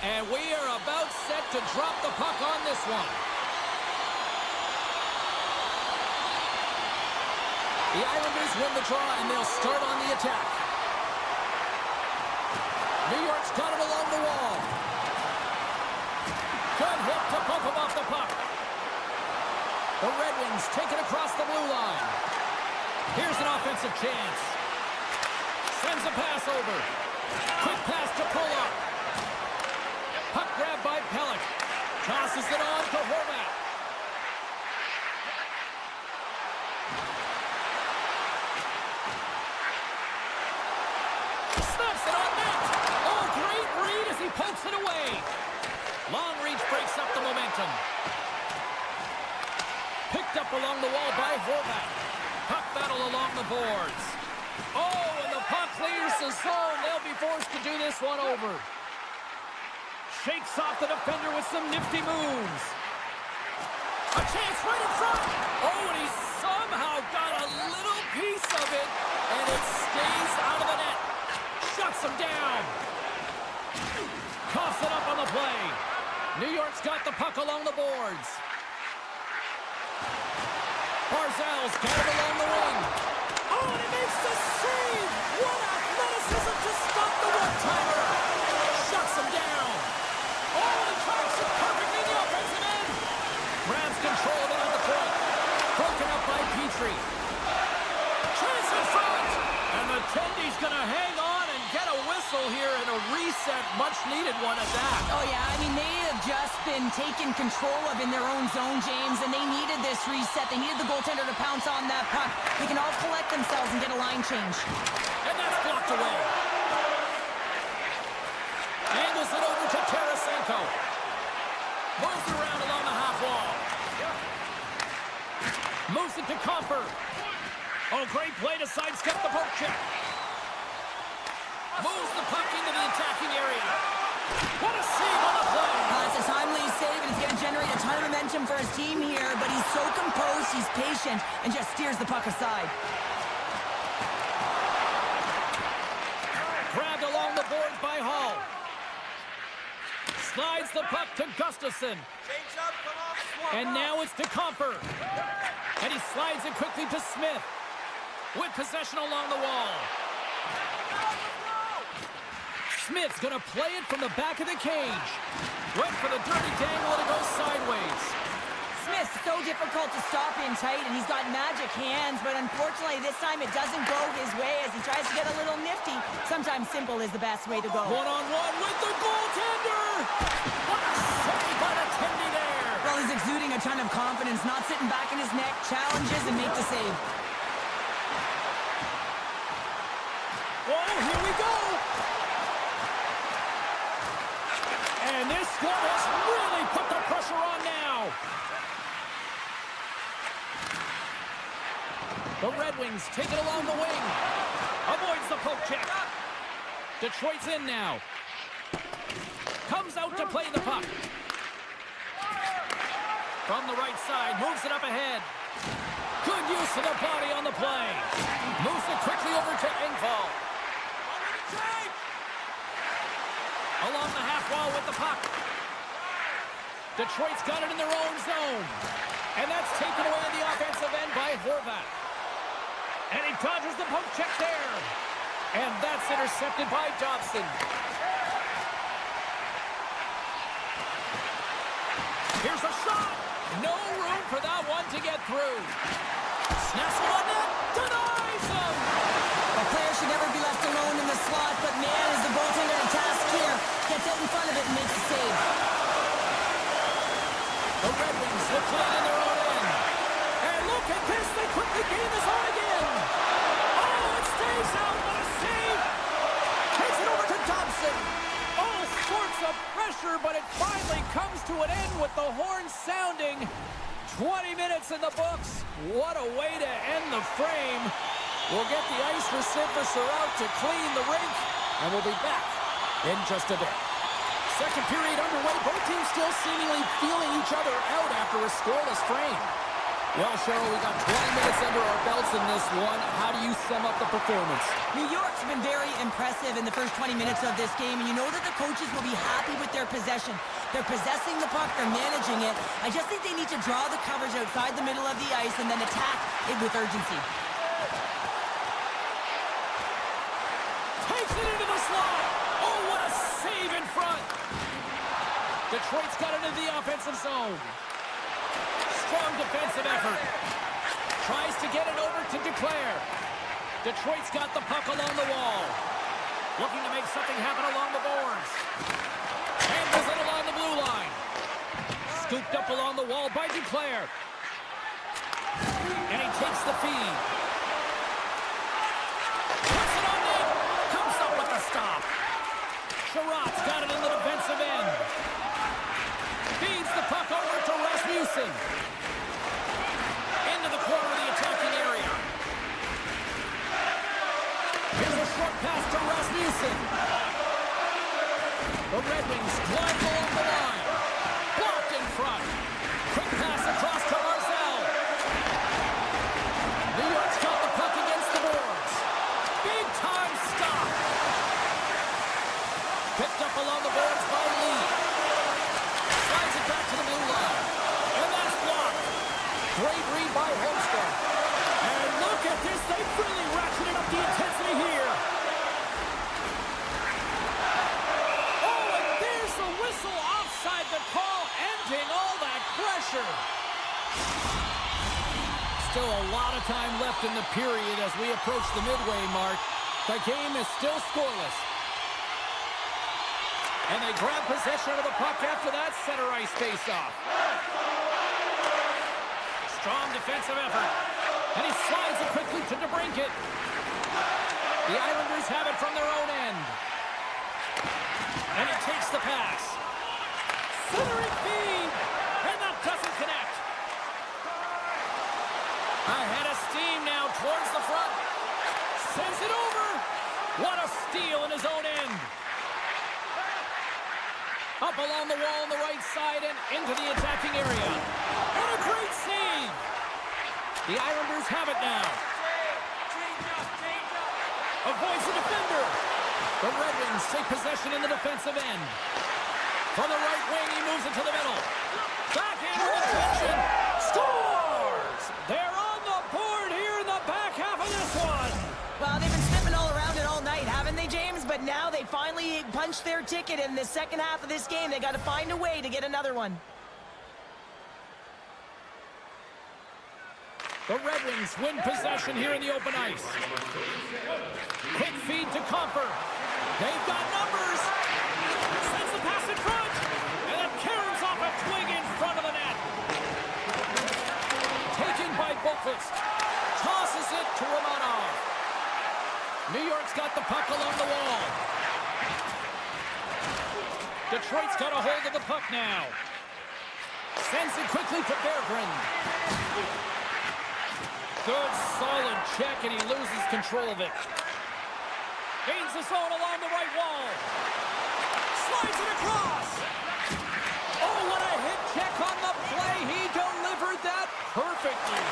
And we are about set to drop the puck on this one. The Islanders win the draw, and they'll start on the attack. New York's got it along the wall. Good hit to bump him off the puck. The Red Wings take it across the blue line. Here's an offensive chance. Sends a pass over. Quick pass to Pulock. Puck grab by Pelech. Tosses it on to Horvat. Snaps it on net. Oh, great read as he pokes it away. Long reach breaks up the momentum. Picked up along the wall by Horvat. Puck battle along the boards. Oh, and the puck clears the zone. They'll be forced to do this one over. Shakes off the defender with some nifty moves. A chance right in front. Oh, and he somehow got a little piece of it, and it stays out of the net. Shuts him down. Coughs it up on the play. New York's got the puck along the boards. Barzal's got it along the wing. Oh, and he makes the save! What athleticism to stop the one-timer! Shuts him down. Oh, he tracks it perfectly in the offensive end. Grabs control of it on the point. Broken up by Petrie. Chance in front! And the Tendy's going to hang on and get a whistle here and a reset, much-needed one at that. Oh, yeah, I mean, they have just been taken control of in their own zone, James, and they needed this reset. They needed the goaltender to pounce on that puck. They can all collect themselves and get a line change. And that's blocked away. Angles it over to Tarasenko. Moves it around along the half wall. Moves it to Comfort. Oh, great play to sidestep the poke check. Moves the puck into the attacking area. What a save on the play. It's a timely save, and it's going to generate a ton of momentum for his team here, but he's so composed, he's patient, and just steers the puck aside. Grabbed along the boards by Hall. Slides the puck to Gustafsson. And now it's to Comfort. And he slides it quickly to Smith. With possession along the wall. Smith's going to play it from the back of the cage. Went for the dirty dangle and it goes sideways. Smith's so difficult to stop in tight, and he's got magic hands, but unfortunately this time it doesn't go his way as he tries to get a little nifty. Sometimes simple is the best way to go. One-on-one with the goaltender! What a save by the Tendy there! Well, he's exuding a ton of confidence, not sitting back in his neck, challenges and makes the save. Oh, here we go! And this squad has really put the pressure on now. The Red Wings take it along the wing. Avoids the poke check. Detroit's in now. Comes out to play the puck. From the right side, moves it up ahead. Good use of the body on the play. Moves it quickly over to Engvall. Along the half wall with the puck. Detroit's got it in their own zone. And that's taken away in the offensive end by Horvat. And he dodges the poke check there. And that's intercepted by Dobson. Here's a shot. No room for that one to get through. Snaps it on net. Denies him. A player should never be left alone in the slot, but man, is the goaltender to task here. Gets out in front of it and makes a save. The Red Wings will play in their own end. And look at this. They quickly gain this on again. Oh, it stays out. What a save. Takes it over to Dobson. All sorts of pressure, but it finally comes to an end with the horn sounding. 20 minutes in the books. What a way to end the frame. We'll get the ice reciprocator out to clean the rink, and we'll be back in just a bit. Second period underway. Both teams still seemingly feeling each other out after a scoreless frame. Well, Cheryl, we got 20 minutes under our belts in this one. How do you sum up the performance? New York's been very impressive in the first 20 minutes of this game, and you know that the coaches will be happy with their possession. They're possessing the puck, they're managing it. I just think they need to draw the coverage outside the middle of the ice and then attack it with urgency. Takes it into the slot. Oh, what a save in front. Detroit's got it into the offensive zone. Strong defensive effort. Tries to get it over to Declare. Detroit's got the puck along the wall. Looking to make something happen along the boards. Handles it along the blue line. Scooped up along the wall by Declare. And he takes the feed. Puts it on net. Comes up with the stop. Sherratt's got it in the defensive end. Feeds the puck over to Rasmussen. Into the corner of the attacking area. Here's a short pass to Rasmussen. The Red Wings glide along the line. Blocked in front. Quick pass across to Barzal. New York's got the puck against the boards. Big time stop. Picked up along the boards by Lee. Slides it back to the blue line. And that's blocked. Great read by Holmstrom. And look at this. They've really ratcheted up the intensity here. Oh, and there's the whistle offside the call, ending all that pressure. Still a lot of time left in the period as we approach the midway mark. The game is still scoreless. And they grab possession of the puck after that center ice face-off. Strong defensive effort. And he slides it quickly to DeBrincat. The Islanders have it from their own end. And he takes the pass. Centering feed. And that doesn't connect. Ahead of steam now towards the front. Sends it over. What a steal in his own end. Up along the wall on the right side and into the attacking area. And a great save. The Islanders have it now. Avoids the defender. The Red Wings take possession in the defensive end. From the right wing, he moves it to the middle. Back in with attention. Scores! They're on the board here in the back half of this one. Well, they've been sniffing all around it all night, haven't they, James? But now they finally punched their ticket in the second half of this game. They got to find a way to get another one. The Red Wings win possession here in the open ice. Quick feed to Comper. They've got numbers. Sends the pass in front. And then caroms off a twig in front of the net. Taken by Boqvist. Tosses it to Romanov. New York's got the puck along the wall. Detroit's got a hold of the puck now. Sends it quickly to Berggren. Good, solid check, and he loses control of it. Gains the zone along the right wall. Slides it across. Oh, what a hit check on the play. He delivered that perfectly.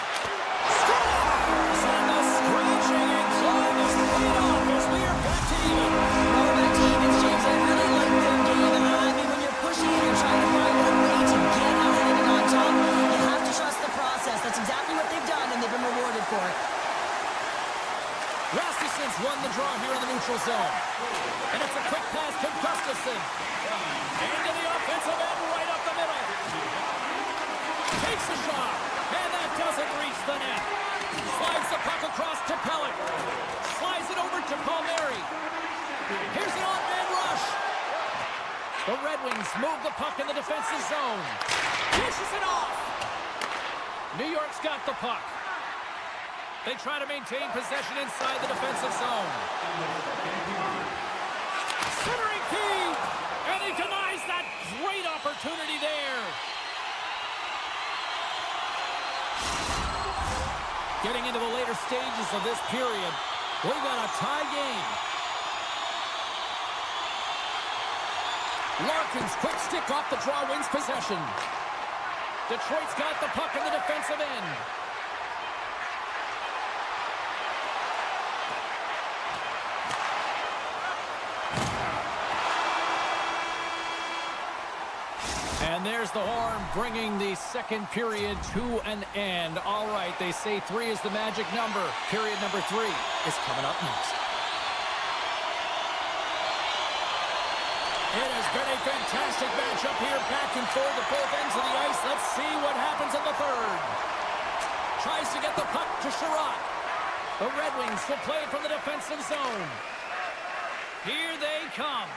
Scores! And the scratching and clawing is paid off as we are back to even. Well, back to even, James. I really like their game. I mean, when you're pushing and you're trying to find a way to get ahead and on top, you have to trust the process. That's exactly what they've done, and they've been rewarded for it. Rasmussen's won the draw here in the neutral zone. And it's a quick pass to Gustafsson. Into the offensive end, right up the middle. Takes a shot, and that doesn't reach the net. Slides the puck across to Pellick. Slides it over to Palmieri. Here's an on-man rush. The Red Wings move the puck in the defensive zone. Pushes it off. New York's got the puck. They try to maintain possession inside the defensive zone. Centering feed, and he denies that great opportunity there. Getting into the later stages of this period, we got a tie game. Larkin's quick stick off the draw wins possession. Detroit's got the puck in the defensive end. And there's the horn, bringing the second period to an end. All right, they say 3 is the magic number. Period number 3 is coming up next. It has been a fantastic matchup here, back and forth at both ends of the ice. Let's see what happens in the third. Tries to get the puck to Sherratt. The Red Wings will play from the defensive zone. Here they come.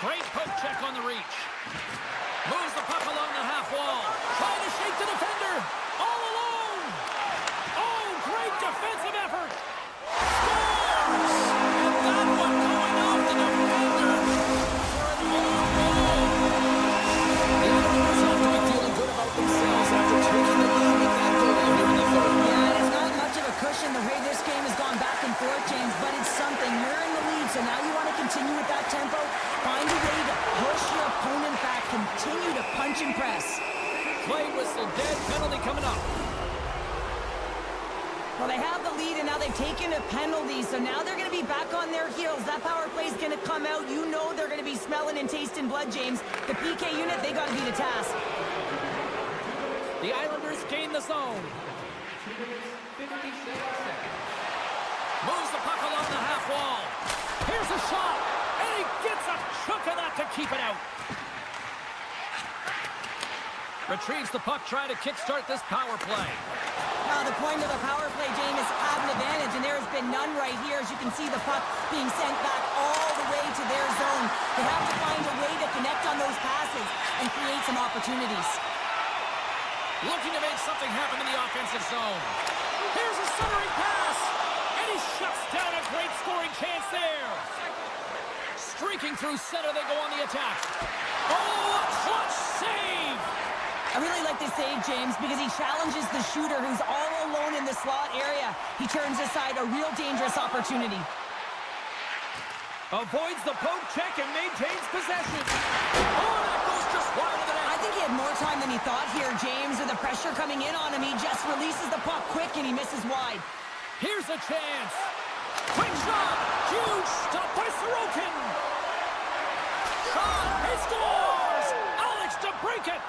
Great poke check on the reach. Moves the puck along the half wall. Trying to shake the defender. All alone. Oh, great defensive effort. Scores! And that one going off the defender for an own goal. The Islanders have to be feeling good about themselves after taking the lead with that goal here in the third. Yeah, it's not much of a cushion the way this game has gone back and forth, James, but it's something. You're in the lead, so now you want to continue with that tempo. Find a way to push your opponent back. Continue to punch and press. Play whistle dead. Penalty coming up. Well, they have the lead, and now they've taken a penalty, so now they're going to be back on their heels. That power play is going to come out. You know they're going to be smelling and tasting blood, James. The PK unit, they got to be the task. The Islanders gain the zone. Moves the puck along the half wall. Here's a shot, and he gets a chunk of that to keep it out. Retrieves the puck, trying to kickstart this power play. Now, the point of the power play, James, is have an advantage, and there has been none right here. As you can see, the puck being sent back all the way to their zone. They have to find a way to connect on those passes and create some opportunities. Looking to make something happen in the offensive zone. Here's a centering pass, and he shuts down a great scoring chance there. Streaking through center, they go on the attack. Oh, a clutch save! I really like this save, James, because he challenges the shooter who's all alone in the slot area. He turns aside a real dangerous opportunity. Avoids the poke check and maintains possession. Oh, that goes just wide of the net. I think he had more time than he thought here, James. With the pressure coming in on him, he just releases the puck quick and he misses wide. Here's a chance. Quick shot. Huge stop by Sorokin. Shot. He scores. Alex to break it.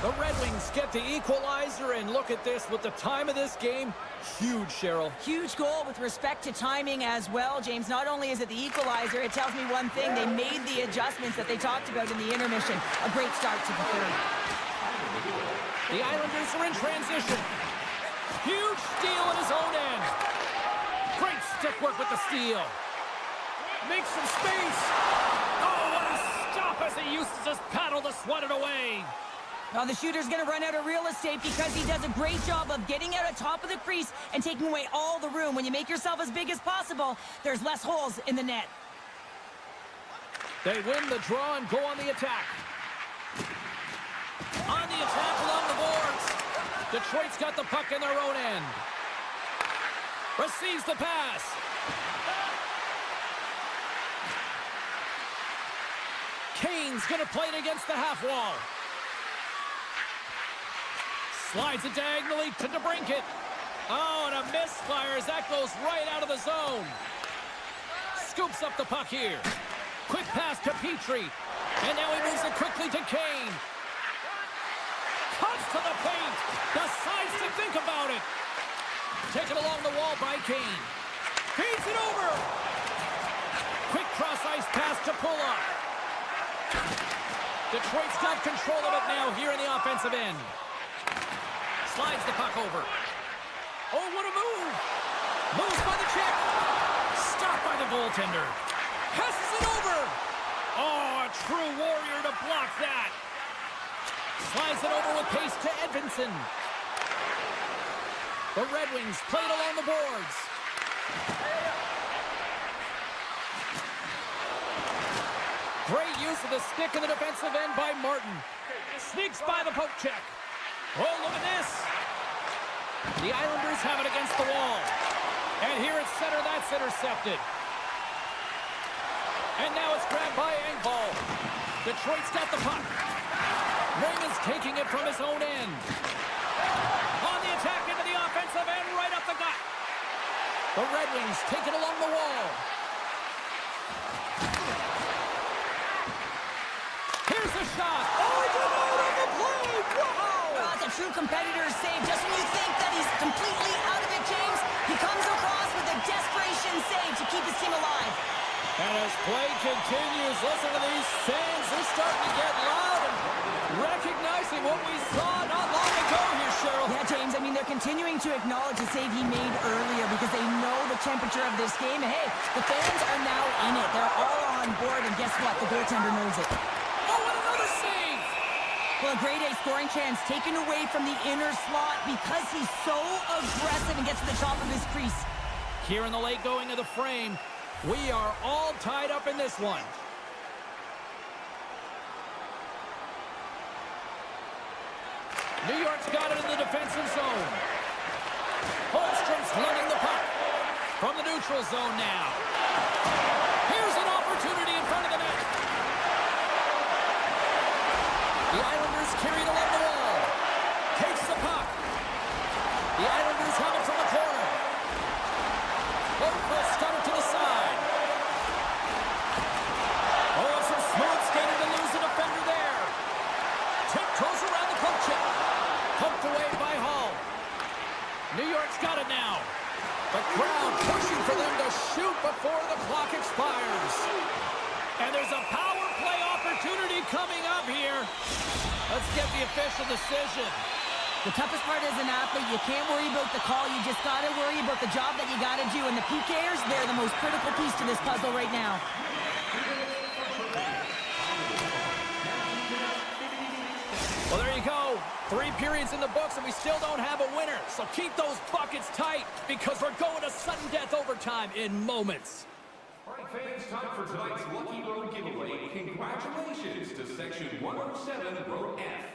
The Red Wings get the equalizer, and look at this. With the time of this game, huge, Cheryl. Huge goal with respect to timing as well, James. Not only is it the equalizer, it tells me one thing. They made the adjustments that they talked about in the intermission. A great start to the third. The Islanders are in transition. Huge steal in his own end. Great stick work with the steal. Makes some space. Oh, what a stop as he uses his paddle to swat it away. Now the shooter's going to run out of real estate because he does a great job of getting out on top of the crease and taking away all the room. When you make yourself as big as possible, there's less holes in the net. They win the draw and go on the attack. On the attack along the boards. Detroit's got the puck in their own end. Receives the pass. Kane's going to play it against the half wall. Slides it diagonally to DeBrincat. Oh, and a misfire as that goes right out of the zone. Scoops up the puck here. Quick pass to Petrie. And now he moves it quickly to Kane. Cuts to the paint. Decides to think about it. Taken along the wall by Kane. Feeds it over. Quick cross-ice pass to Pulock. Detroit's got control of it now here in the offensive end. Slides the puck over. Oh, what a move! Moves by the check. Stopped by the goaltender. Passes it over. Oh, a true warrior to block that. Slides it over with pace to Edvinsson. The Red Wings play it along the boards. Great use of the stick in the defensive end by Martin. Sneaks by the poke check. Oh, look at this. The Islanders have it against the wall. And here at center, that's intercepted. And now it's grabbed by Engvall. Detroit's got the puck. Raymond's taking it from his own end. On the attack into the offensive end, right up the gut. The Red Wings take it along the wall. Here's the shot. Oh, he did not on the play. Wow. Well, it's a true competitor's save. Just when you think that he's completely out of it, James, he comes across with a desperation save to keep his team alive. And as play continues, listen to these fans. They're starting to get loud and recognizing what we saw not long ago here, Cheryl. Yeah, James, I mean, they're continuing to acknowledge the save he made earlier because they know the temperature of this game. And hey, the fans are now in it. They're all on board, and guess what? The goaltender knows it. Oh, and another save! Well, a grade A scoring chance taken away from the inner slot because he's so aggressive and gets to the top of his crease. Here in the late going of the frame, we are all tied up in this one. New York's got it in the defensive zone. Holmstrom's running the puck from the neutral zone now. Here's an opportunity in front of the net. The Islanders carry it along the wall. Takes the puck. The Islanders have it from the corner. Lopez got it to the side. Oh, some smooth skating to lose the defender there. Tiptoes around the poke check. Pumped away by Hall. New York's got it now. The crowd pushing for them to shoot before the clock expires. And there's a power play opportunity coming up here. Let's get the official decision. The toughest part as an athlete, you can't worry about the call. You just got to worry about the job that you got to do. And the PKers, they're the most critical piece to this puzzle right now. Well, there you go. 3 periods in the books, and we still don't have a winner. So keep those buckets tight because we're going to sudden death overtime in moments. All right, fans, time for tonight's Lucky Road giveaway. Congratulations to Section 107, Row F.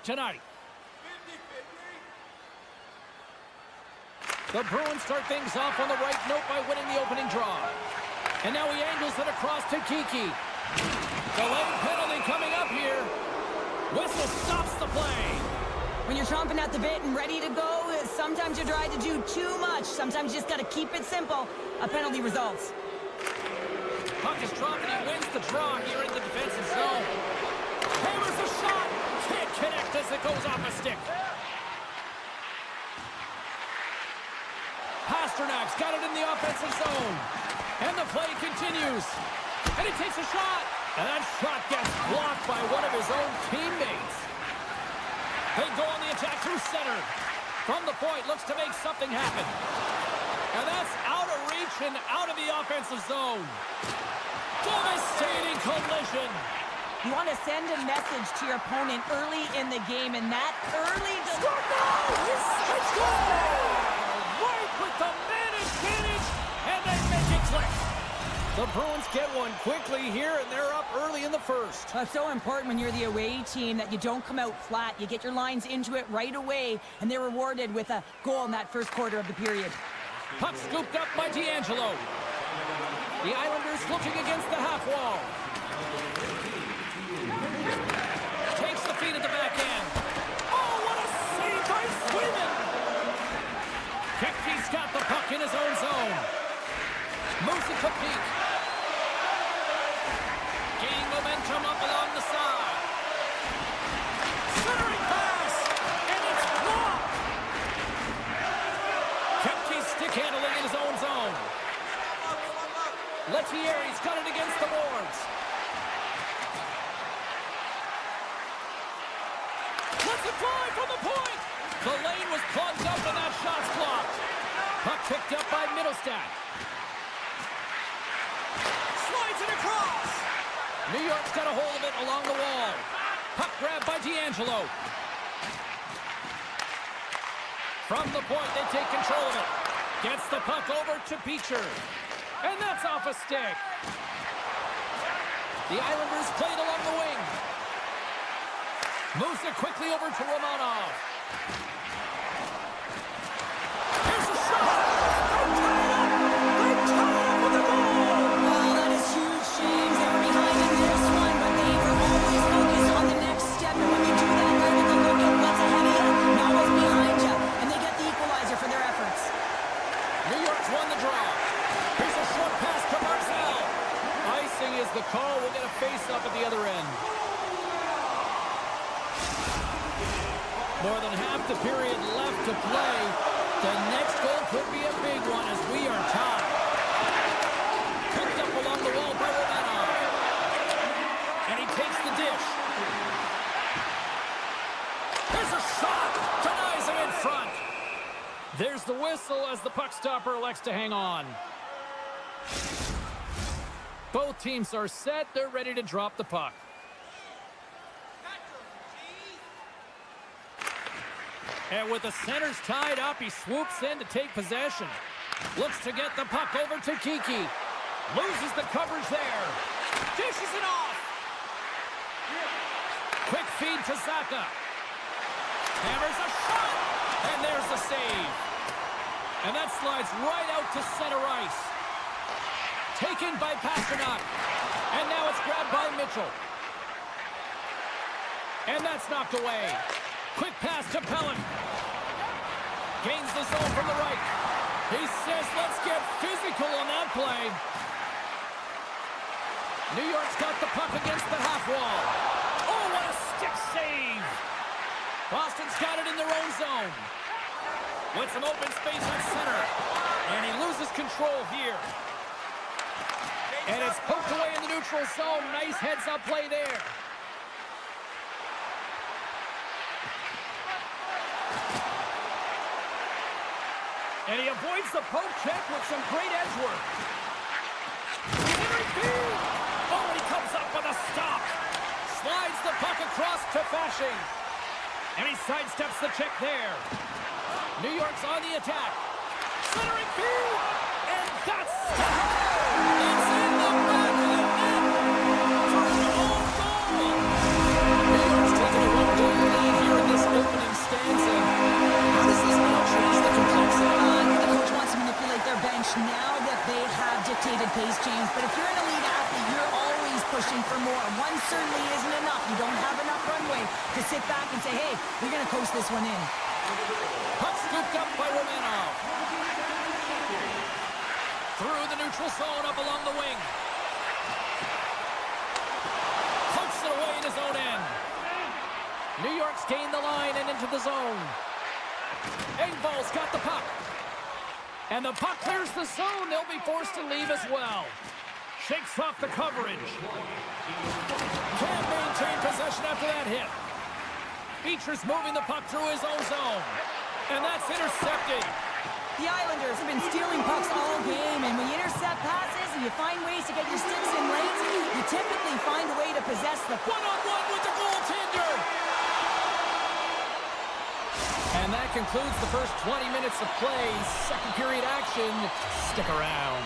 work tonight. The Bruins start things off on the right note by winning the opening draw. And now he angles it across to Kiki. Delayed penalty coming up here. Whistle stops the play. When you're chomping at the bit and ready to go, sometimes you try to do too much. Sometimes you just got to keep it simple. A penalty results. Puck is dropped and he wins the draw here in the defensive zone. Hammers a shot. Can't connect as it goes off a stick. Pasternak's got it in the offensive zone. And the play continues. And he takes a shot. And that shot gets blocked by one of his own teammates. They go on the attack through center. From the point, looks to make something happen. And that's out of reach and out of the offensive zone. Devastating collision. You want to send a message to your opponent early in the game, and that early... Let's go! Right with the man advantage, and they make it click. The Bruins get one quickly here, and they're up early in the first. That's so important when you're the away team that you don't come out flat. You get your lines into it right away, and they're rewarded with a goal in that first quarter of the period. Puck scooped up by D'Angelo. The Islanders looking against the half wall. Takes the feed at the back end. Oh, what a save by Sweden! Kekke's got the puck in his own zone. Moves it to Peak. Gaining momentum up along the side. Centering pass, and it's blocked. Kekke's stick handling in his own zone. Lettieri's got it against the boards. Lets it fly from the point. The lane was plugged up and that shot's blocked. Puck picked up by Middlestat. Slides it across. New York's got a hold of it along the wall. Puck grabbed by D'Angelo. From the point, they take control of it. Gets the puck over to Beecher. And that's off a stick. The Islanders played along the wing. Moves it quickly over to Romanov. Here's a shot! They tie it up with a goal! Oh, that is huge, James. They were behind in this one, but they were always focused on the next step. And when you do that, you're able to look at what's ahead of you, not what's behind you. And they get the equalizer for their efforts. New York's won the draw. Here's a short pass to Barzal. Icing is the call. We'll get a face-up at the other end. More than half the period left to play. The next goal could be a big one as we are tied. Picked up along the wall by Romanov. And he takes the dish. There's a shot. Denies him in front. There's the whistle as the puck stopper elects to hang on. Both teams are set. They're ready to drop the puck. And with the centers tied up, he swoops in to take possession. Looks to get the puck over to Kiki. Loses the coverage there. Dishes it off. Quick feed to Zaka. Hammers a shot. And there's the save. And that slides right out to center ice. Taken by Pasternak. And now it's grabbed by Mitchell. And that's knocked away. Quick pass to Pellet. Gains the zone from the right. He says, let's get physical on that play. New York's got the puck against the half wall. Oh, what a stick save. Boston's got it in their own zone. With some open space at center. And he loses control here. And it's poked away in the neutral zone. Nice heads-up play there. And he avoids the poke check with some great edge work. Henry feed. Oh, and he comes up with a stop. Slides the puck across to Fasching. And he sidesteps the check there. New York's on the attack. Centering feed. And that's... It's in the back of the net for an own goal. New York's taking a 1-goal lead here stands in. How does this now change the complexity? The coach wants to manipulate their bench now that they have dictated pace change. But if you're an elite athlete, you're always pushing for more. One certainly isn't enough. You don't have enough runway to sit back and say, hey, we're going to coast this one in. Puck scooped up by Romanov. Through the neutral zone, up along the wing. Pokes it away in his own end. New York's gained the line and into the zone. Engvall's got the puck. And the puck clears the zone. They'll be forced to leave as well. Shakes off the coverage. Can't maintain possession after that hit. Beecher's moving the puck through his own zone. And that's intercepted. The Islanders have been stealing pucks all game, and when you intercept passes and you find ways to get your sticks in lanes, you typically find a way to possess the puck. One-on-one with the goaltender. And that concludes the first 20 minutes of play. Second period action. Stick around.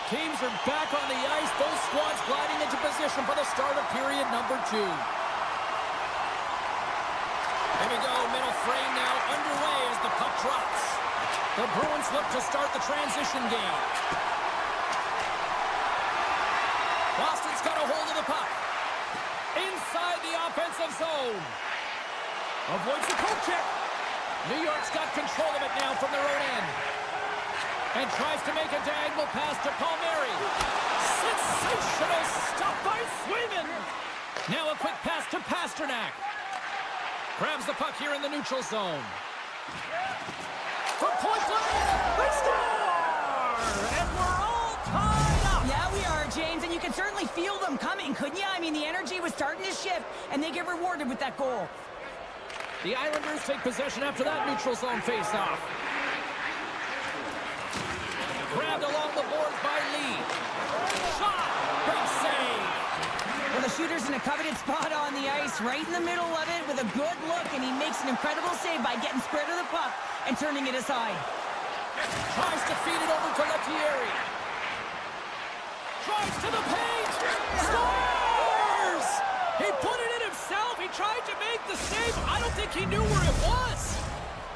Teams are back on the ice. Both squads gliding into position for the start of period number 2. Here we go. Middle frame now underway as the puck drops. The Bruins look to start the transition game. Boston's got a hold of the puck. Inside the offensive zone. Avoids the poke check. New York's got control of it now from their own end. And tries to make a diagonal pass to Palmieri. Sensational stop by Swayman. Now a quick pass to Pasternak. Grabs the puck here in the neutral zone. From point blank, they score! And we're all tied up. Yeah, we are, James, and you can certainly feel them coming, couldn't you? I mean, the energy was starting to shift, and they get rewarded with that goal. The Islanders take possession after that neutral zone face-off. Grabbed along the boards by Lee. Shot! Big save! Well, the shooter's in a coveted spot on the ice, right in the middle of it, with a good look, and he makes an incredible save by getting square to the puck and turning it aside. Tries to feed it over to Lettieri. Tries to the paint! Scores! He put it in himself. He tried to make the save. I don't think he knew where it was.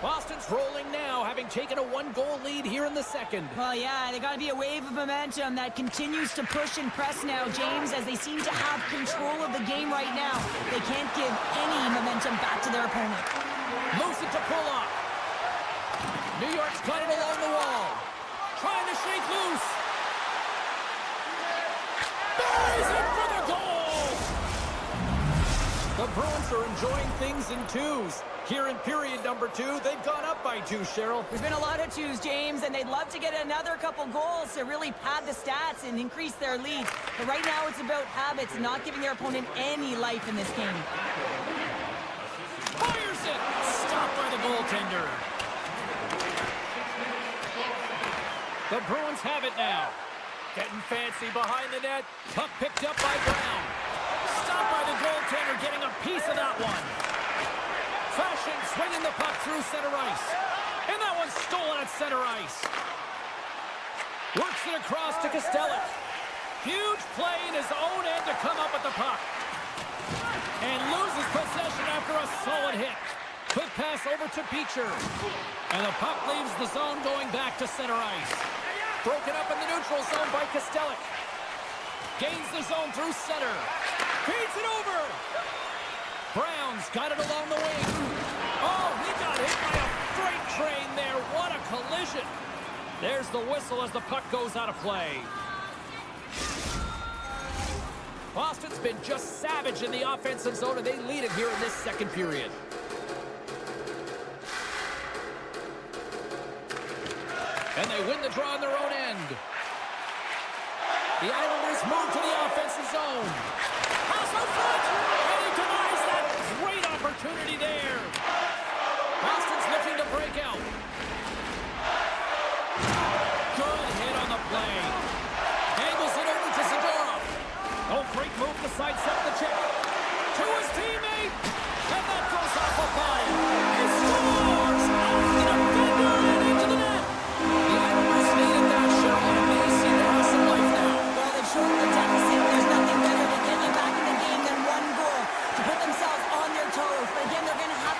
Boston's rolling now, having taken a 1-goal lead here in the second. Well, yeah, they got to be a wave of momentum that continues to push and press now, James, as they seem to have control of the game right now. They can't give any momentum back to their opponent. Moves it to pull off. New York's got it along the wall. Trying to shake loose. Buries it for the goal! The Bruins are enjoying things in twos. Here in period number 2, they've gone up by 2, Cheryl. There's been a lot of twos, James, and they'd love to get another couple goals to really pad the stats and increase their lead. But right now it's about habits, not giving their opponent any life in this game. Fires it! Stopped by the goaltender. The Bruins have it now. Getting fancy behind the net. Puck picked up by Brown. Stopped by the goaltender, getting a piece of that one. Fashion swinging the puck through center ice. And that one's stolen at center ice. Works it across to Kostelic. Huge play in his own end to come up with the puck. And loses possession after a solid hit. Quick pass over to Beecher. And the puck leaves the zone going back to center ice. Broken up in the neutral zone by Kostelic. Gains the zone through center. Feeds it over. Brown's got it along the wing. Oh, he got hit by a freight train there. What a collision. There's the whistle as the puck goes out of play. Boston's been just savage in the offensive zone, and they lead it here in this second period. And they win the draw on their own end. The Islanders move to the offensive zone. Pass on foot! And he denies that great opportunity there. Boston's looking to break out. Good hit on the play. Angles it over to Zadorov. Oh, great move to sidestep the check. To his teammate. And that goes off a ball. He scores! Off the defender and into the net. The Islanders needed that, Cheryl, and they seem to have some life now. Well, they've shortened the deficit. There's nothing better than getting back in the game than one goal to put themselves on their toes. But again, they're going to have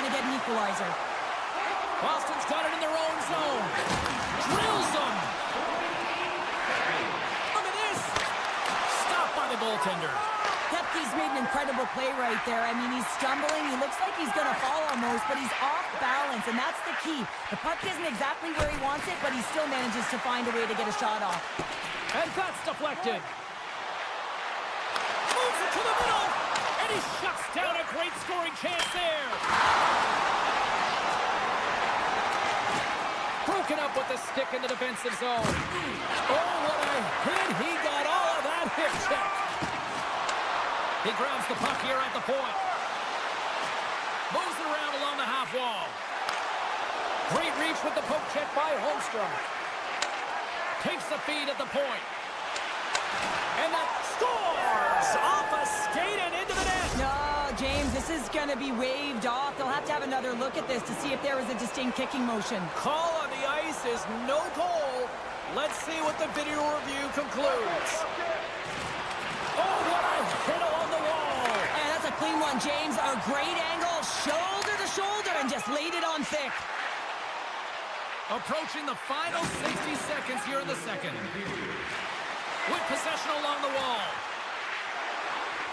want to get an equalizer. Boston's got it in their own zone. Drills them. Look at this. Stopped by the goaltender. Kepke's made an incredible play right there. I mean, he's stumbling. He looks like he's going to fall almost, but he's off balance, and that's the key. The puck isn't exactly where he wants it, but he still manages to find a way to get a shot off. And that's deflected. Moves it to the middle, and he shuts down a great scoring chance there. Broken up with the stick in the defensive zone. Oh, what a hit. He got all of that hip check. He grabs the puck here at the point. Moves it around along the half wall. Great reach with the poke check by Holmstrom. Takes the feed at the point. And that scores off a skate and into the net. No, James, this is going to be waved off. They'll have to have another look at this to see if there was a distinct kicking motion. Call on the ice is no goal. Let's see what the video review concludes. Oh, what a hit along the wall. And that's a clean one, James. A great angle, shoulder to shoulder, and just laid it on thick. Approaching the final 60 seconds here in the second. With possession along the wall.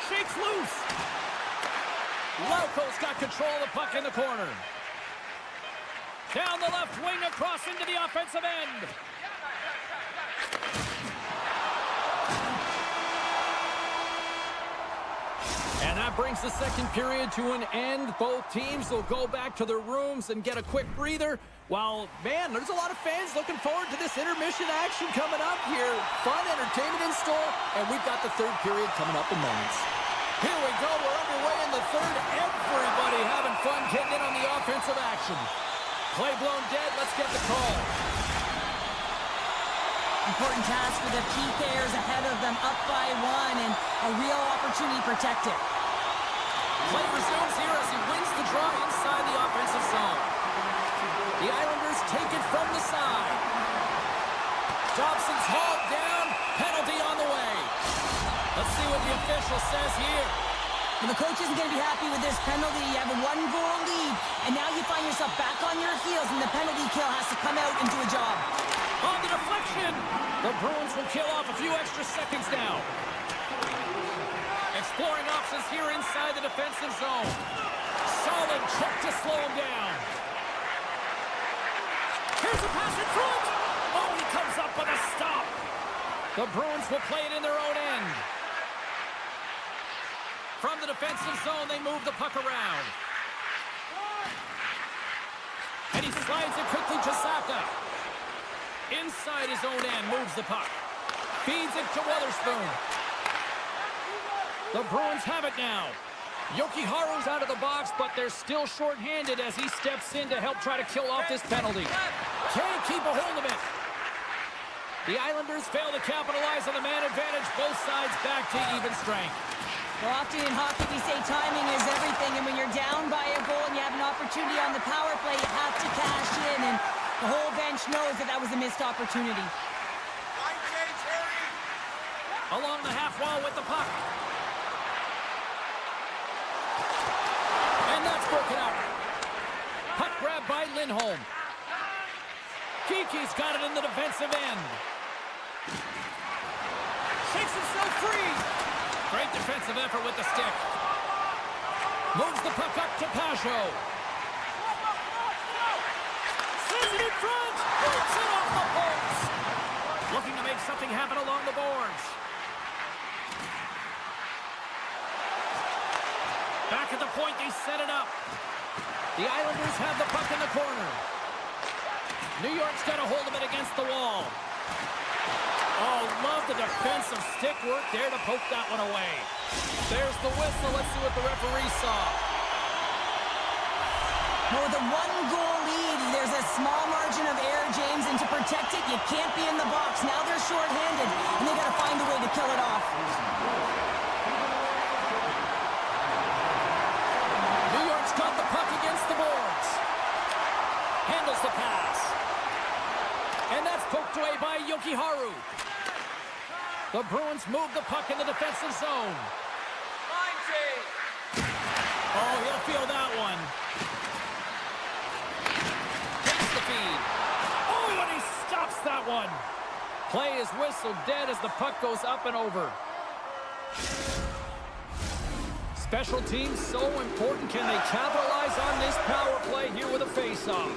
Shakes loose. Lauko's got control of the puck in the corner. Down the left wing across into the offensive end. And that brings the second period to an end. Both teams will go back to their rooms and get a quick breather. While, man, there's a lot of fans looking forward to this intermission action coming up here. Fun entertainment in store, and we've got the third period coming up in moments. Here we go. We're underway in the third. Everybody having fun getting in on the offensive action. Play blown dead. Let's get the call. Important task for the key players ahead of them, up by one, and a real opportunity protected. Play resumes here as he wins the draw inside the offensive zone. The Islanders take it from the side. Dobson's hauled down. Penalty on the way. Let's see what the official says here. Well, the coach isn't going to be happy with this penalty. You have a one-goal lead, and now you find yourself back on your heels, and the penalty kill has to come out and do a job. On the deflection. The Bruins will kill off a few extra seconds now. Exploring options here inside the defensive zone. Solid check to slow him down. Here's a pass in front. Oh, he comes up with a stop. The Bruins will play it in their own end. From the defensive zone, they move the puck around. And he slides it quickly to Saka. Inside his own end, moves the puck. Feeds it to Weatherspoon. The Bruins have it now. Jokiharju's out of the box, but they're still short-handed as he steps in to help try to kill off this penalty. Can't keep a hold of it. The Islanders fail to capitalize on the man advantage. Both sides back to even strength. Well, often in hockey, we say timing is everything, and when you're down by a goal and you have an opportunity on the power play, you have to cash in, and the whole bench knows that that was a missed opportunity. Along the half wall with the puck. And that's broken up. Puck grab by Lindholm. Kiki's got it in the defensive end. Shakes himself free. Great defensive effort with the stick. Moves the puck up to Pajot. Sends it in front. Hits it off the post. Looking to make something happen along the boards. Back at the point, they set it up. The Islanders have the puck in the corner. New York's got a hold of it against the wall. Oh, love the defensive stick work there to poke that one away. There's the whistle. Let's see what the referee saw. Well, with a one-goal lead, there's a small margin of error, James, and to protect it, you can't be in the box. Now they're short-handed, and they got to find a way to kill it off. New York's got the puck against the boards. Handles the pass. And that's poked away by Jokiharju. The Bruins move the puck in the defensive zone. Oh, he'll feel that one. one. Play is whistled dead as the puck goes up and over. Special teams so important. Can they capitalize on this power play here with a face-off?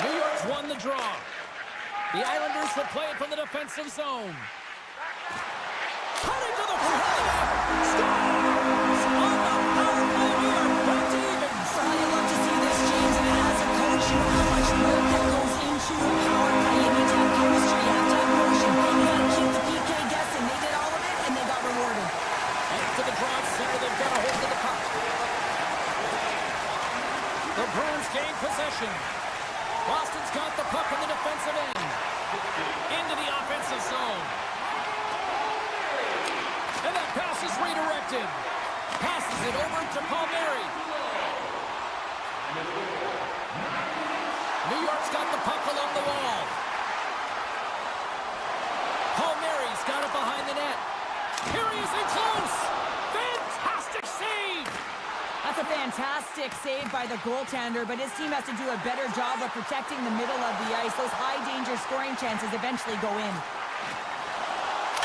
New York's won the draw. The Islanders will play it from the defensive zone. Cutting to the front. Scores! On the power play, we are back to even. Well, you love to see this, James, and as a coach, you know how much work that goes into a power play. You need to have chemistry, you have to have motion. You got to keep the PK guessing. They did all of it, and they got rewarded. After the draw center, they've got a hold of the puck. The Bruins gain possession. Boston's got the puck in the defensive end. Into the offensive zone. And that pass is redirected. Passes it over to Palmieri. New York's got the puck along the wall. Palmieri's got it behind the net. Here he is in close. Fantastic save. That's a fantastic save by the goaltender, but his team has to do a better job of protecting the middle of the ice. Those high-danger scoring chances eventually go in.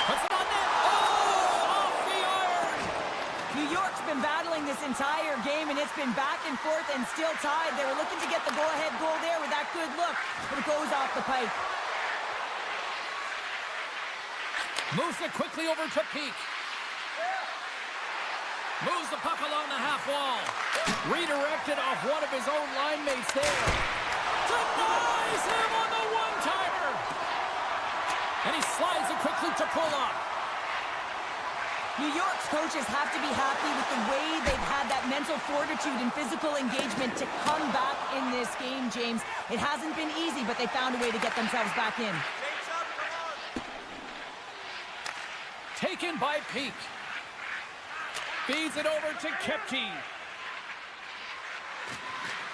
Puts it on net. Oh, off the iron. New York's been battling this entire game, and it's been back and forth and still tied. They were looking to get the go-ahead goal there with that good look, but it goes off the pipe. Moves it quickly over to Peak. Moves the puck along the half wall. Redirected off one of his own line mates there. Denies him on the one-timer. And he slides it quickly to Pulock. New York's coaches have to be happy with the way they've had that mental fortitude and physical engagement to come back in this game, James. It hasn't been easy, but they found a way to get themselves back in. Taken by Peak. Feeds it over to Kepke.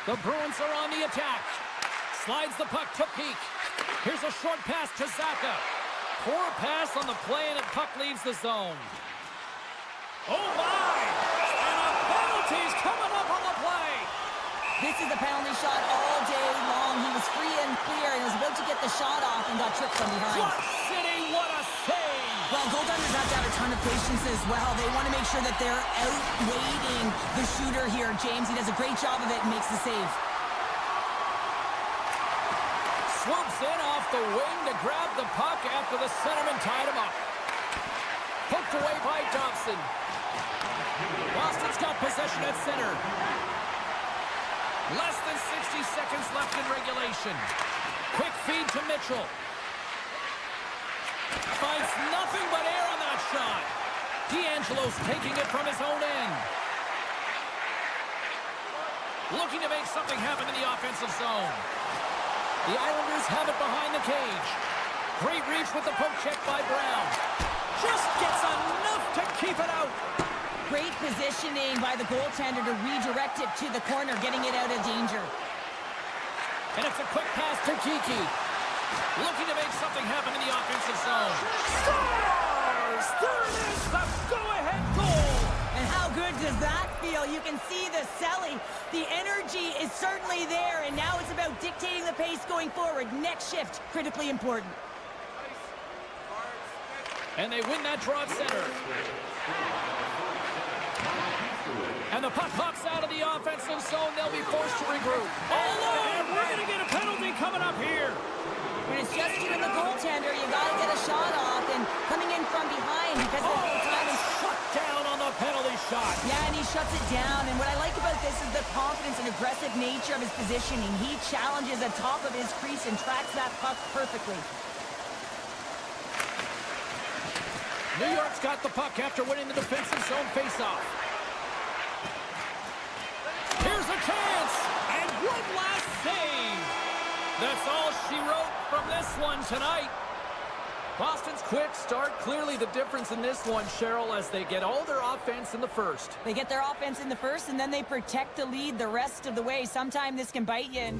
The Bruins are on the attack. Slides the puck to Peak. Here's a short pass to Zaka. Poor pass on the play, and the puck leaves the zone. Oh my! And a penalty's coming up on the play. This is a penalty shot all day long. He was free and clear and was about to get the shot off and got tripped from behind. Flux City, what a save! Well, goaltenders have to have a ton of patience as well. They want to make sure that they're outweighting the shooter here. James, he does a great job of it and makes the save. Swoops in off the wing to grab the puck after the centerman tied him up. Poked away by Dobson. Boston's got possession at center. Less than 60 seconds left in regulation. Quick feed to Mitchell. Finds nothing but air on that shot. D'Angelo's taking it from his own end. Looking to make something happen in the offensive zone. The Islanders have it behind the cage. Great reach with the poke check by Brown. Just gets enough to keep it out. Great positioning by the goaltender to redirect it to the corner, getting it out of danger. And it's a quick pass to Kiki. Looking to make something happen in the offensive zone. Scores! There it is, the go-ahead goal! And how good does that feel? You can see the selling. The energy is certainly there, and now it's about dictating the pace going forward. Next shift, critically important. And they win that draw at center. And the puck pops out of the offensive zone. They'll be forced to regroup. Oh, and we're going to get a penalty coming up here. When it's just you and the goaltender, you got to get a shot off, and coming in from behind because there's no time. Shut down on the penalty shot. Yeah, and he shuts it down. And what I like about this is the confidence and aggressive nature of his positioning. He challenges the top of his crease and tracks that puck perfectly. New York's got the puck after winning the defensive zone faceoff. Here's a chance, and one last save. That's all she wrote from this one tonight. Boston's quick start, clearly the difference in this one, Cheryl, as they get all their offense in the first. They get their offense in the first, and then they protect the lead the rest of the way. Sometime this can bite you.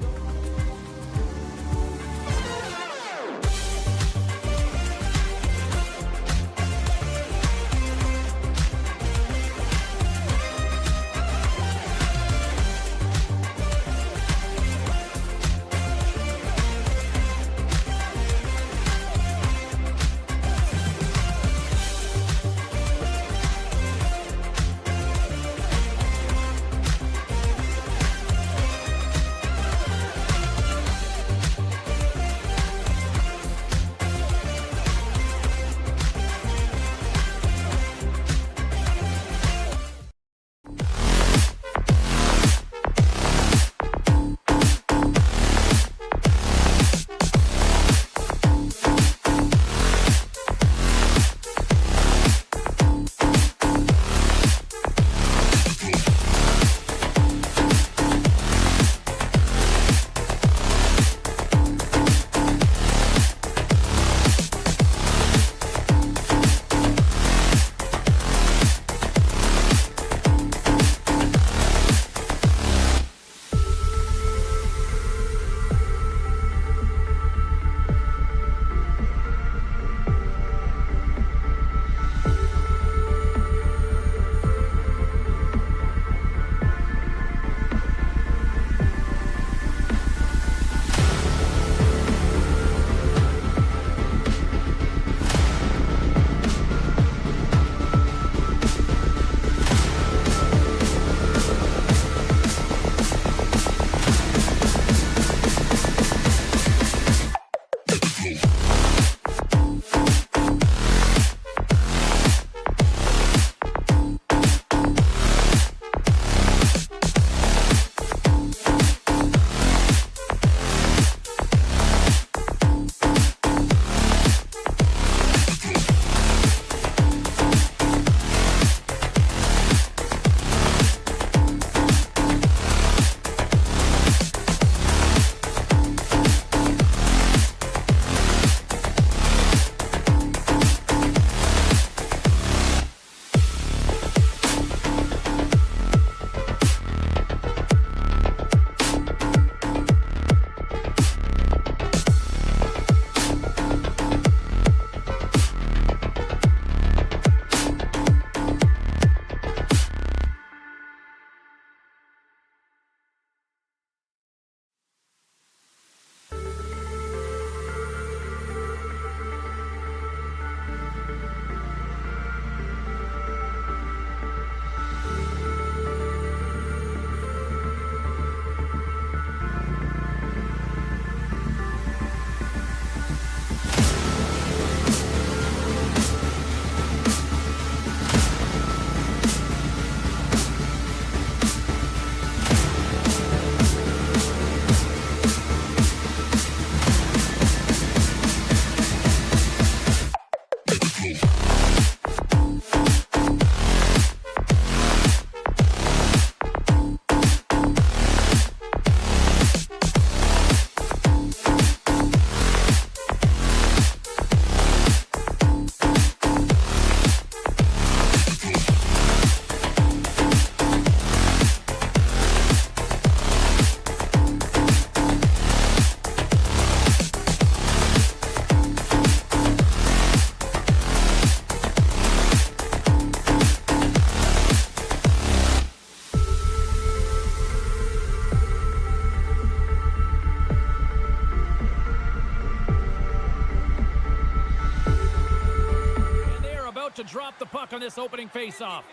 to drop the puck on this opening faceoff.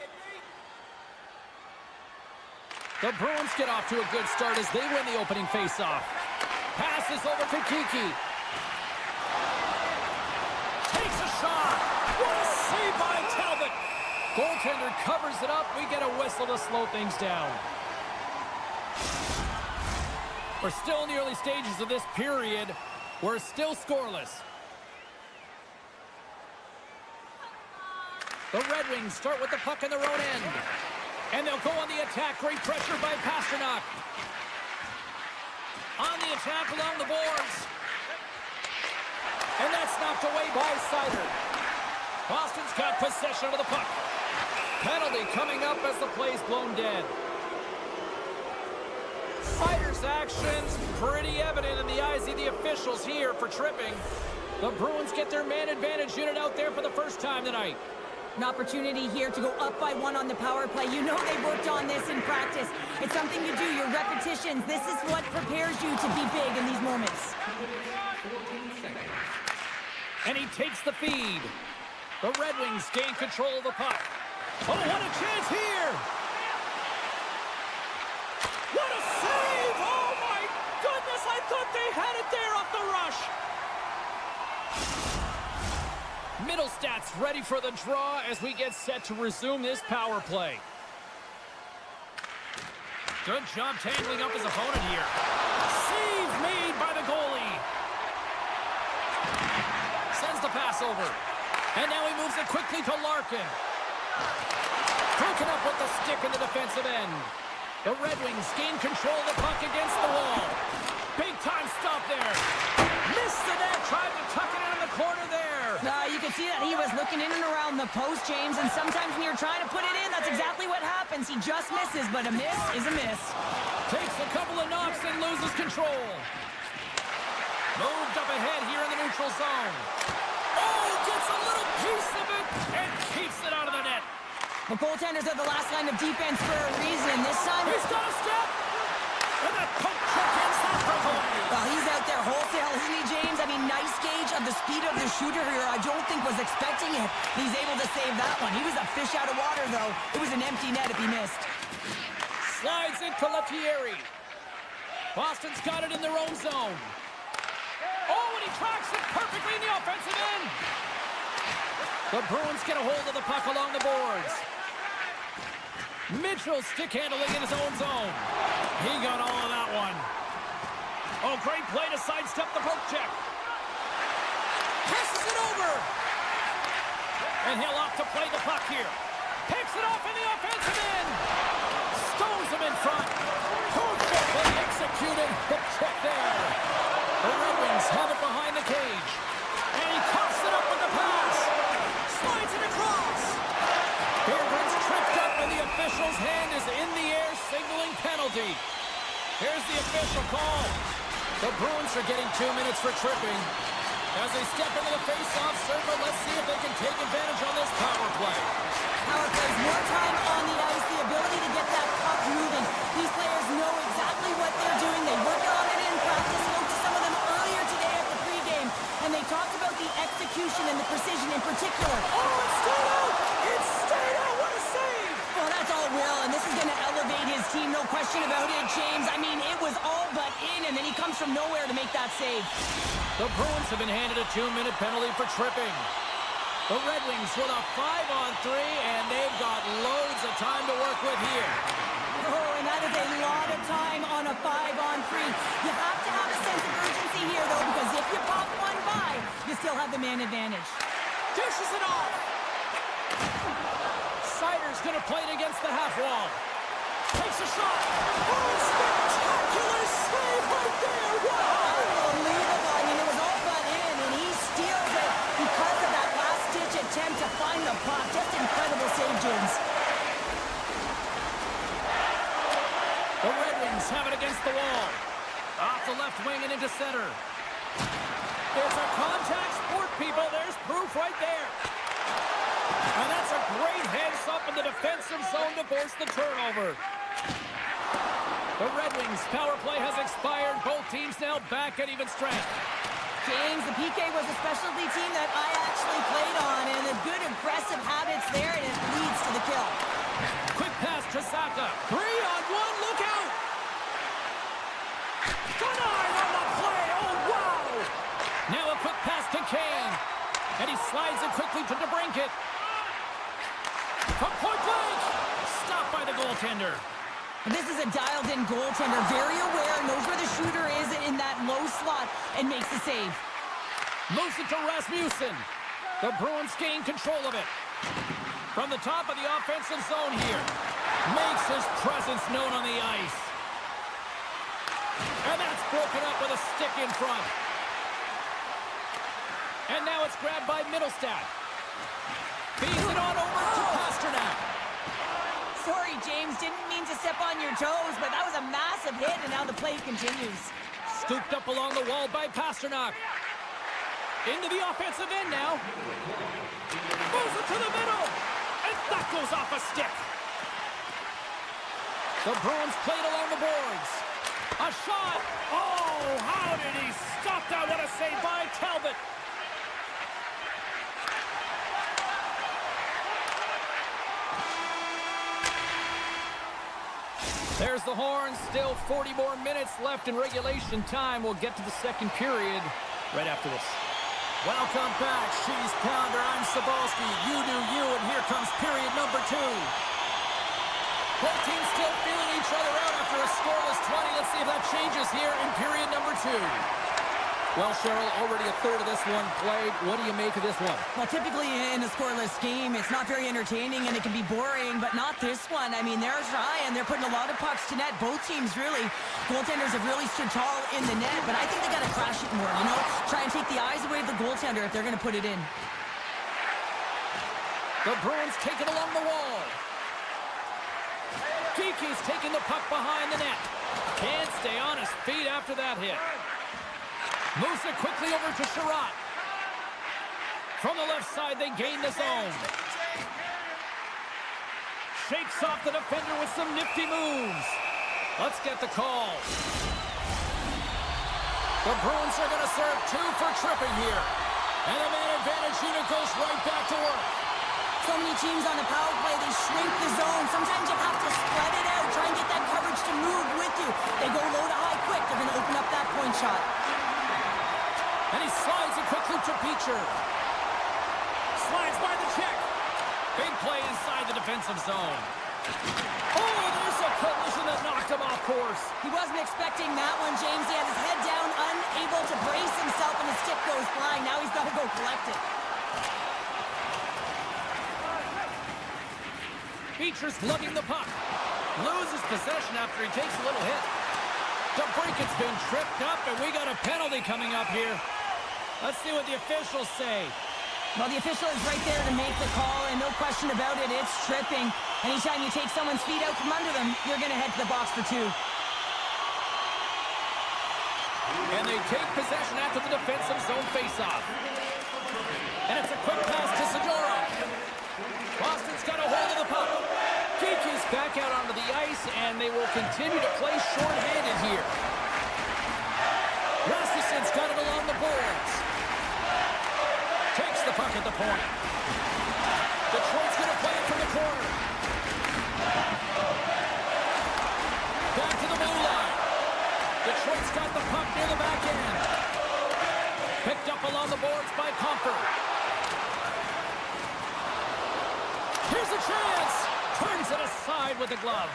The Bruins get off to a good start as they win the opening faceoff. Passes over to Kiki. Takes a shot. What a save by Talbot. Goaltender covers it up. We get a whistle to slow things down. We're still in the early stages of this period. We're still scoreless. The Red Wings start with the puck in their own end. And they'll go on the attack. Great pressure by Pasternak. On the attack along the boards. And that's knocked away by Seider. Boston's got possession of the puck. Penalty coming up as the play's blown dead. Seider's actions pretty evident in the eyes of the officials here for tripping. The Bruins get their man advantage unit out there for the first time tonight. An opportunity here to go up by 1 on the power play. You know they've worked on this in practice. It's something you do, your repetitions. This is what prepares you to be big in these moments. And he takes the feed. The Red Wings gain control of the puck. Oh, what a chance here! What a save! Oh, my goodness! I thought they had it there off the rush. Middlestad's ready for the draw as we get set to resume this power play. Good job tangling up his opponent here. Save made by the goalie. Sends the pass over. And now he moves it quickly to Larkin. Broken up with the stick in the defensive end. The Red Wings gain control of the puck against the wall. Big time stop there. Missed the net, tried to tuck it in the corner there. You can see that he was looking in and around the post, James, and sometimes when you're trying to put it in, that's exactly what happens. He just misses, but a miss is a miss. Takes a couple of knocks and loses control. Moved up ahead here in the neutral zone. Oh, gets a little piece of it and keeps it out of the net. The goaltenders are the last line of defense for a reason. This time, He's got a step. And that poke check inside for goal. Well, he's out there wholesale, isn't he, James? I mean, nice gauge of the speed of the shooter here. I don't think was expecting it. He's able to save that one. He was a fish out of water, though. It was an empty net if he missed. Slides it to Lettieri. Boston's got it in their own zone. Oh, and he tracks it perfectly in the offensive end. The Bruins get a hold of the puck along the boards. Mitchell stick handling in his own zone. He got all of that one. Oh, great play to sidestep the poke check. Passes it over. And he'll opt to play the puck here. Picks it off in the offensive end. Stones him in front. Perfectly executed. The check there. The Red Wings have it behind the cage. And he coughs it up with the pass. Slides it across. Beardred's tripped up and the official's hand is in the air signaling penalty. Here's the official call. The Bruins are getting 2 minutes for tripping. As they step into the face-off circle, let's see if they can take advantage on this power play. Power plays, more time on the ice, the ability to get that puck moving. These players know exactly what they're doing. They work on it in practice. Spoke to some of them earlier today at the pregame, and they talked about the execution and the precision in particular. Oh, it's stayed out! It's stayed out! What a save! Well, that's all Will, and this is going to elevate his team, no question about it, James. I mean, it was all but in, and then he comes from nowhere to make that save. The Bruins have been handed a 2-minute penalty for tripping. The Red Wings with a 5-on-3, and they've got loads of time to work with here. Oh, and that is a lot of time on a 5-on-3. You have to have a sense of urgency here, though, because if you pop one by, you still have the man advantage. Dishes it off. Seider's going to play it against the half wall. Takes a shot. Oh, spectacular save right there. Wow. Unbelievable. I mean, it was all but in, and he steals it because of that last-ditch attempt to find the puck. Just incredible save, James. The Red Wings have it against the wall. Off the left wing and into center. It's a contact sport, people. There's proof right there. And that's a great heads up in the defensive zone to force the turnover. The Red Wings power play has expired. Both teams now back at even strength. James, the PK was a specialty team that I actually played on, and the good aggressive habits there, and it leads to the kill. Quick pass to Saka. 3-on-1, look out! Denied on the play, oh wow! Now a quick pass to Kane. And he slides it quickly to DeBrincat. From point blank! Stopped by the goaltender. This is a dialed-in goaltender, very aware, knows where the shooter is in that low slot, and makes the save. Moves it to Rasmussen. The Bruins gain control of it. From the top of the offensive zone here. Makes his presence known on the ice. And that's broken up with a stick in front. And now it's grabbed by Middlestat. Feeds it on over to Pasternak. Sorry, James, didn't mean to step on your toes, but that was a massive hit, and now the play continues. Scooped up along the wall by Pasternak. Into the offensive end now. Moves it to the middle. And that goes off a stick. The Bruins played along the boards. A shot. Oh, how did he stop that? What a save by Talbot. There's the horn. Still 40 more minutes left in regulation time. We'll get to the second period right after this. Welcome back, Cheese Pounder. I'm Sabalski. You do you, and here comes period number 2. Both teams still feeling each other out after a scoreless 20. Let's see if that changes here in period number 2. Well, Cheryl, already a third of this one played. What do you make of this one? Well, typically in a scoreless game, it's not very entertaining and it can be boring, but not this one. I mean, they're trying. They're putting a lot of pucks to net. Both teams, really. Goaltenders have really stood tall in the net, but I think they got to crash it more, you know? Try and take the eyes away of the goaltender if they're going to put it in. The Bruins take it along the wall. Kiki's taking the puck behind the net. Can't stay on his feet after that hit. Moves it quickly over to Sherratt. From the left side, they gain the zone. Shakes off the defender with some nifty moves. Let's get the call. The Bruins are going to serve 2 for tripping here. And the man advantage unit goes right back to work. So many teams on the power play, they shrink the zone. Sometimes you have to spread it out, try and get that coverage to move with you. They go low to high quick. They're going to open up that point shot. And he slides it quickly to Beecher. Slides by the check. Big play inside the defensive zone. Oh, there's a collision that knocked him off course. He wasn't expecting that one, James. He had his head down, unable to brace himself, and his stick goes flying. Now he's got to go collect it. Beecher's lugging the puck. Loses possession after he takes a little hit. DeBrincat's been tripped up, and we got a penalty coming up here. Let's see what the officials say. Well, the official is right there to make the call, and no question about it, it's tripping. Anytime you take someone's feet out from under them, you're going to head to the box for 2. And they take possession after the defensive zone faceoff. And it's a quick pass to Zadorov. Boston's got a hold of the puck. Kiki's back out onto the ice, and they will continue to play short-handed here. Rasmussen's got it along the boards. Takes the puck at the point. Detroit's going to play it from the corner. Back to the blue line. Detroit's got the puck near the back end. Picked up along the boards by Comfort. Here's a chance. Turns it aside with the glove.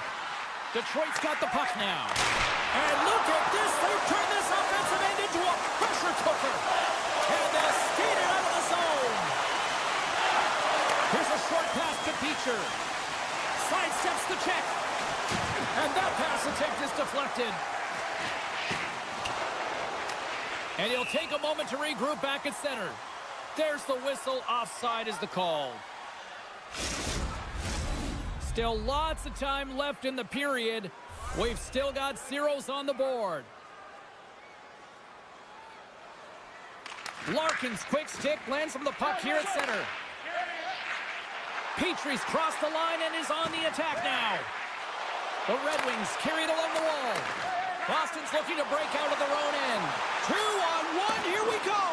Detroit's got the puck now. And look at this. They've turned this offensive end into a pressure cooker. And they'll skate it out of the zone. Here's a short pass to Beecher. Sidesteps the check. And that pass attempt is deflected. And he'll take a moment to regroup back at center. There's the whistle. Offside is the call. Still lots of time left in the period. We've still got zeros on the board. Larkin's quick stick lands from the puck here at center. Petrie's crossed the line and is on the attack now. The Red Wings carry it along the wall. Boston's looking to break out of their own end. 2-on-1, here we go.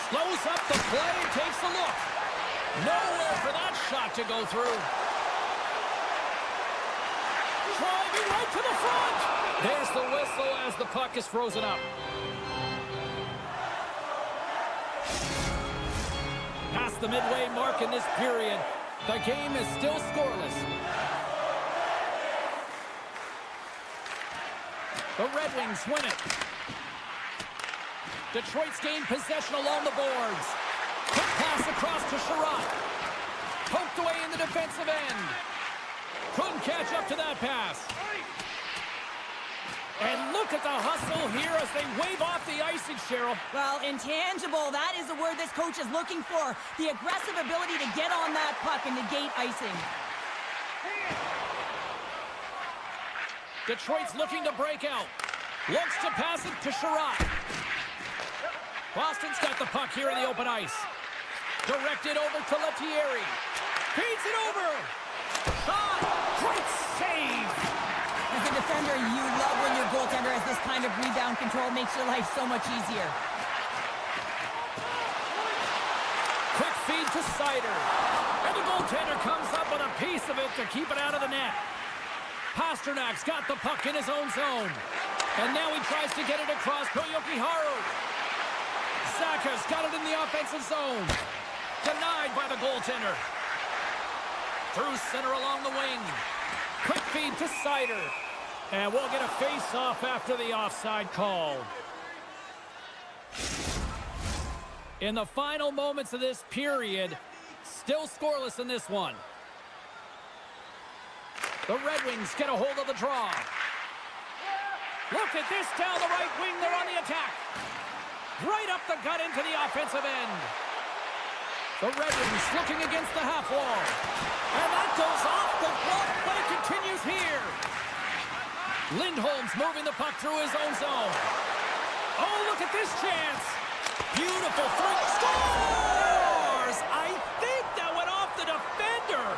Slows up the play, takes a look. Nowhere for that shot to go through. Driving right to the front. There's the whistle as the puck is frozen up. Past the midway mark in this period, the game is still scoreless. The Red Wings win it. Detroit's gained possession along the boards. Quick pass across to Sherratt. Poked away in the defensive end. Couldn't catch up to that pass. And look at the hustle here as they wave off the icing, Cheryl. Well, intangible, that is the word this coach is looking for. The aggressive ability to get on that puck and negate icing. Detroit's looking to break out. Looks to pass it to Sherratt. Boston's got the puck here in the open ice. Directed over to Lettieri. Feeds it over. Shot. Great save. As a defender, you love when your goaltender has this kind of rebound control. Makes your life so much easier. Quick feed to Seider. And the goaltender comes up with a piece of it to keep it out of the net. Pasternak's got the puck in his own zone. And now he tries to get it across to Jokiharju. Zaka's got it in the offensive zone. Denied by the goaltender. Through center along the wing. Quick feed to Seider. And we'll get a face-off after the offside call. In the final moments of this period, still scoreless in this one. The Red Wings get a hold of the draw. Look at this down the right wing. They're on the attack. Right up the gut into the offensive end. The Red Wings looking against the half wall. And that goes off the glove, but it continues here. Lindholm's moving the puck through his own zone. Oh, look at this chance. Beautiful three. Scores! I think that went off the defender.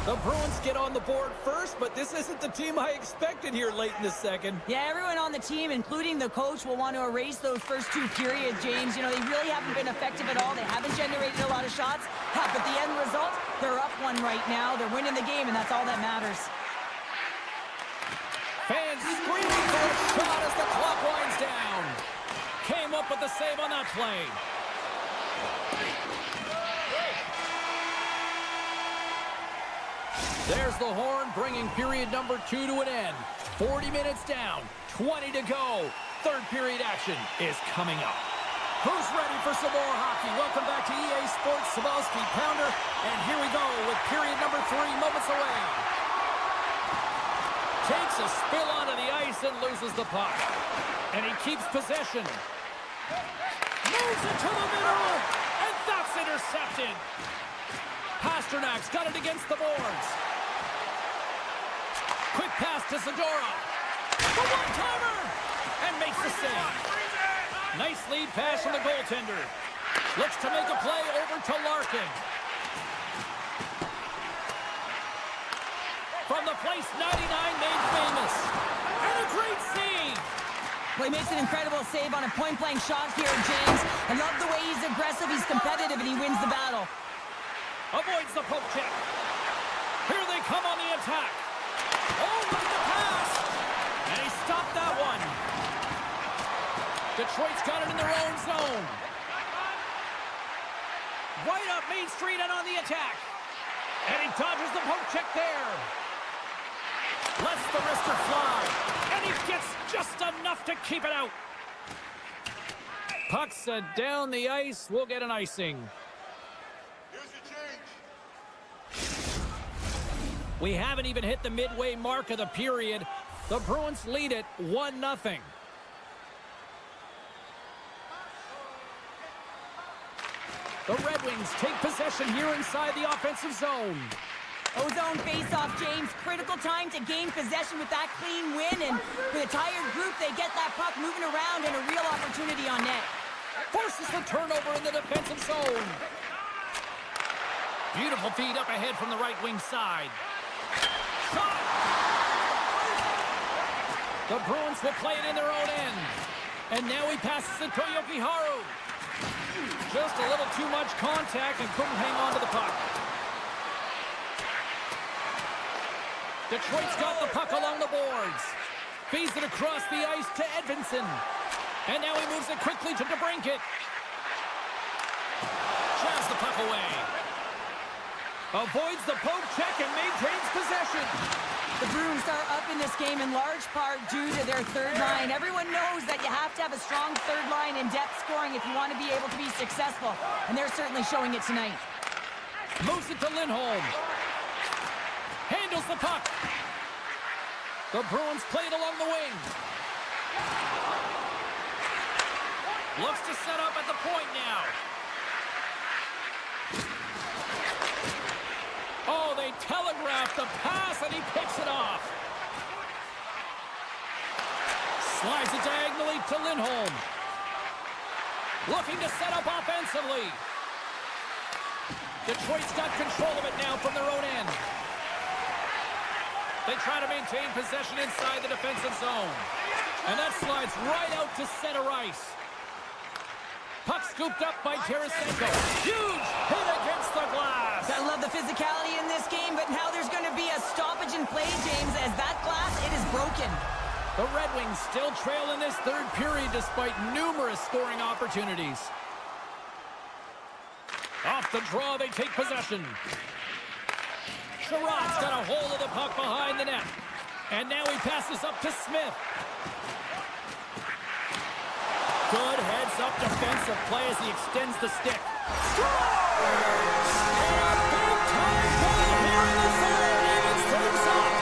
The Bruins get on the board first, but this isn't the team I expected here late in the second. Yeah, everyone on the team, including the coach, will want to erase those first two periods, James. You know, they really haven't been effective at all. They haven't generated a lot of shots. But the end result, they're up one right now. They're winning the game, and that's all that matters. Fans screaming for a shot as the clock winds down. Came up with the save on that play. There's the horn, bringing period number 2 to an end. 40 minutes down, 20 to go. Third period action is coming up. Who's ready for some more hockey? Welcome back to EA Sports Sabalski Pounder. And here we go with period number 3 moments away. Takes a spill onto the ice and loses the puck. And he keeps possession. Moves it to the middle, and that's intercepted. Pasternak's got it against the boards. Quick pass to Zadorov. The one-timer! And makes the save. Nice lead pass from the goaltender. Looks to make a play over to Larkin. From the place 99 made famous. And a great save! Well, he makes an incredible save on a point-blank shot here, James. I love the way he's aggressive, he's competitive, and he wins the battle. Avoids the poke check. Here they come on the attack. Oh, look at the pass! And he stopped that one. Detroit's got it in their own zone. Right up Main Street and on the attack. And he dodges the poke check there. Lets the wrister fly. And he gets just enough to keep it out. Puck set down the ice. We'll get an icing. We haven't even hit the midway mark of the period. The Bruins lead it 1-0. The Red Wings take possession here inside the offensive zone. Ozone face-off, James. Critical time to gain possession with that clean win. And for the tired group, they get that puck moving around and a real opportunity on net. Forces the turnover in the defensive zone. Beautiful feed up ahead from the right wing side. The Bruins will play it in their own end. And now he passes it to Yokiharu. Just a little too much contact and couldn't hang on to the puck. Detroit's got the puck along the boards. Feeds it across the ice to Edvinsson. And now he moves it quickly to DeBrincat. Jabs the puck away. Avoids the poke check and maintains possession. The Bruins are up in this game in large part due to their third line. Everyone knows that you have to have a strong third line in depth scoring if you want to be able to be successful. And they're certainly showing it tonight. Moves it to Lindholm. Handles the puck. The Bruins play it along the wing. Looks to set up at the point now. Oh, they telegraphed the pass, and he picks it off. Slides it diagonally to Lindholm. Looking to set up offensively. Detroit's got control of it now from their own end. They try to maintain possession inside the defensive zone. And that slides right out to center ice. Puck scooped up by Tarasenko. Huge hit against the glass. I love the physicality in this game, but now there's going to be a stoppage in play, James, as that glass, it is broken. The Red Wings still trail in this third period despite numerous scoring opportunities. Off the draw, they take possession. Sherrod's got a hold of the puck behind the net. And now he passes up to Smith. Good heads-up defensive play as he extends the stick. Scores! And a big-time goal here in the third. Evans things up.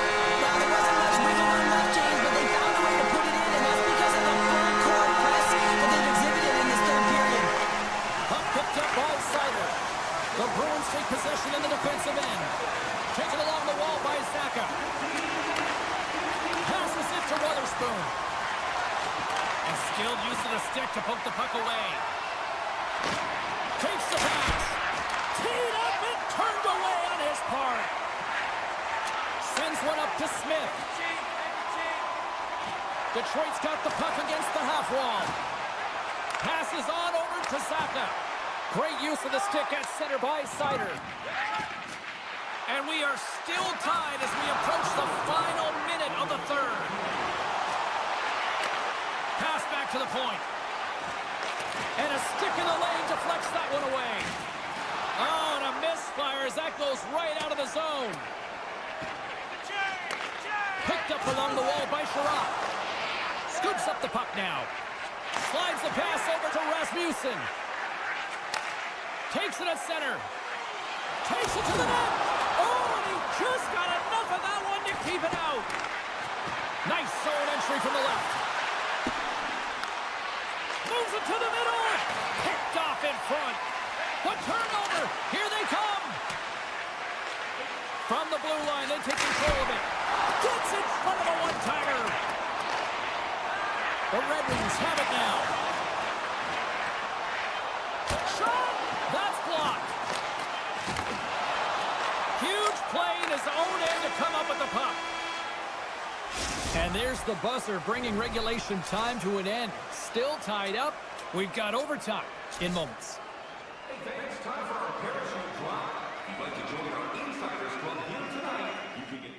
Now, there wasn't much wiggle room left, James, but they found a way to put it in, and that's because of the full-court press that they've exhibited in this third period. Puck picked up by Sider. The Bruins take possession in the defensive end. Taken along the wall by Zaka. Passes it to Wotherspoon. A skilled use of the stick to poke the puck away. Takes the pass. Teed up and turned away on his part. Sends one up to Smith. Detroit's got the puck against the half wall. Passes on over to Zaka. Great use of the stick at center by Sider. And we are still tied as we approach the final minute of the third. Pass back to the point. And a stick in the lane deflects that one away. Oh, and a misfire as that goes right out of the zone. Picked up along the wall by Sherrod. Scoops up the puck now. Slides the pass over to Rasmussen. Takes it at center. Takes it to the net. Oh, and he just got enough of that one to keep it out. Nice zone entry from the left. Moves it to the middle. Picked off in front. The turnover. Here they come. From the blue line, they take control of it. Gets in front of a one-timer. The Red Wings have it now. Shot. That's blocked. Huge play in his own end to come up with the puck. And there's the buzzer bringing regulation time to an end. Still tied up. We've got overtime in moments. Hey fans, time for our parachute drop. If you'd like to join our Insiders Club here tonight, you can get...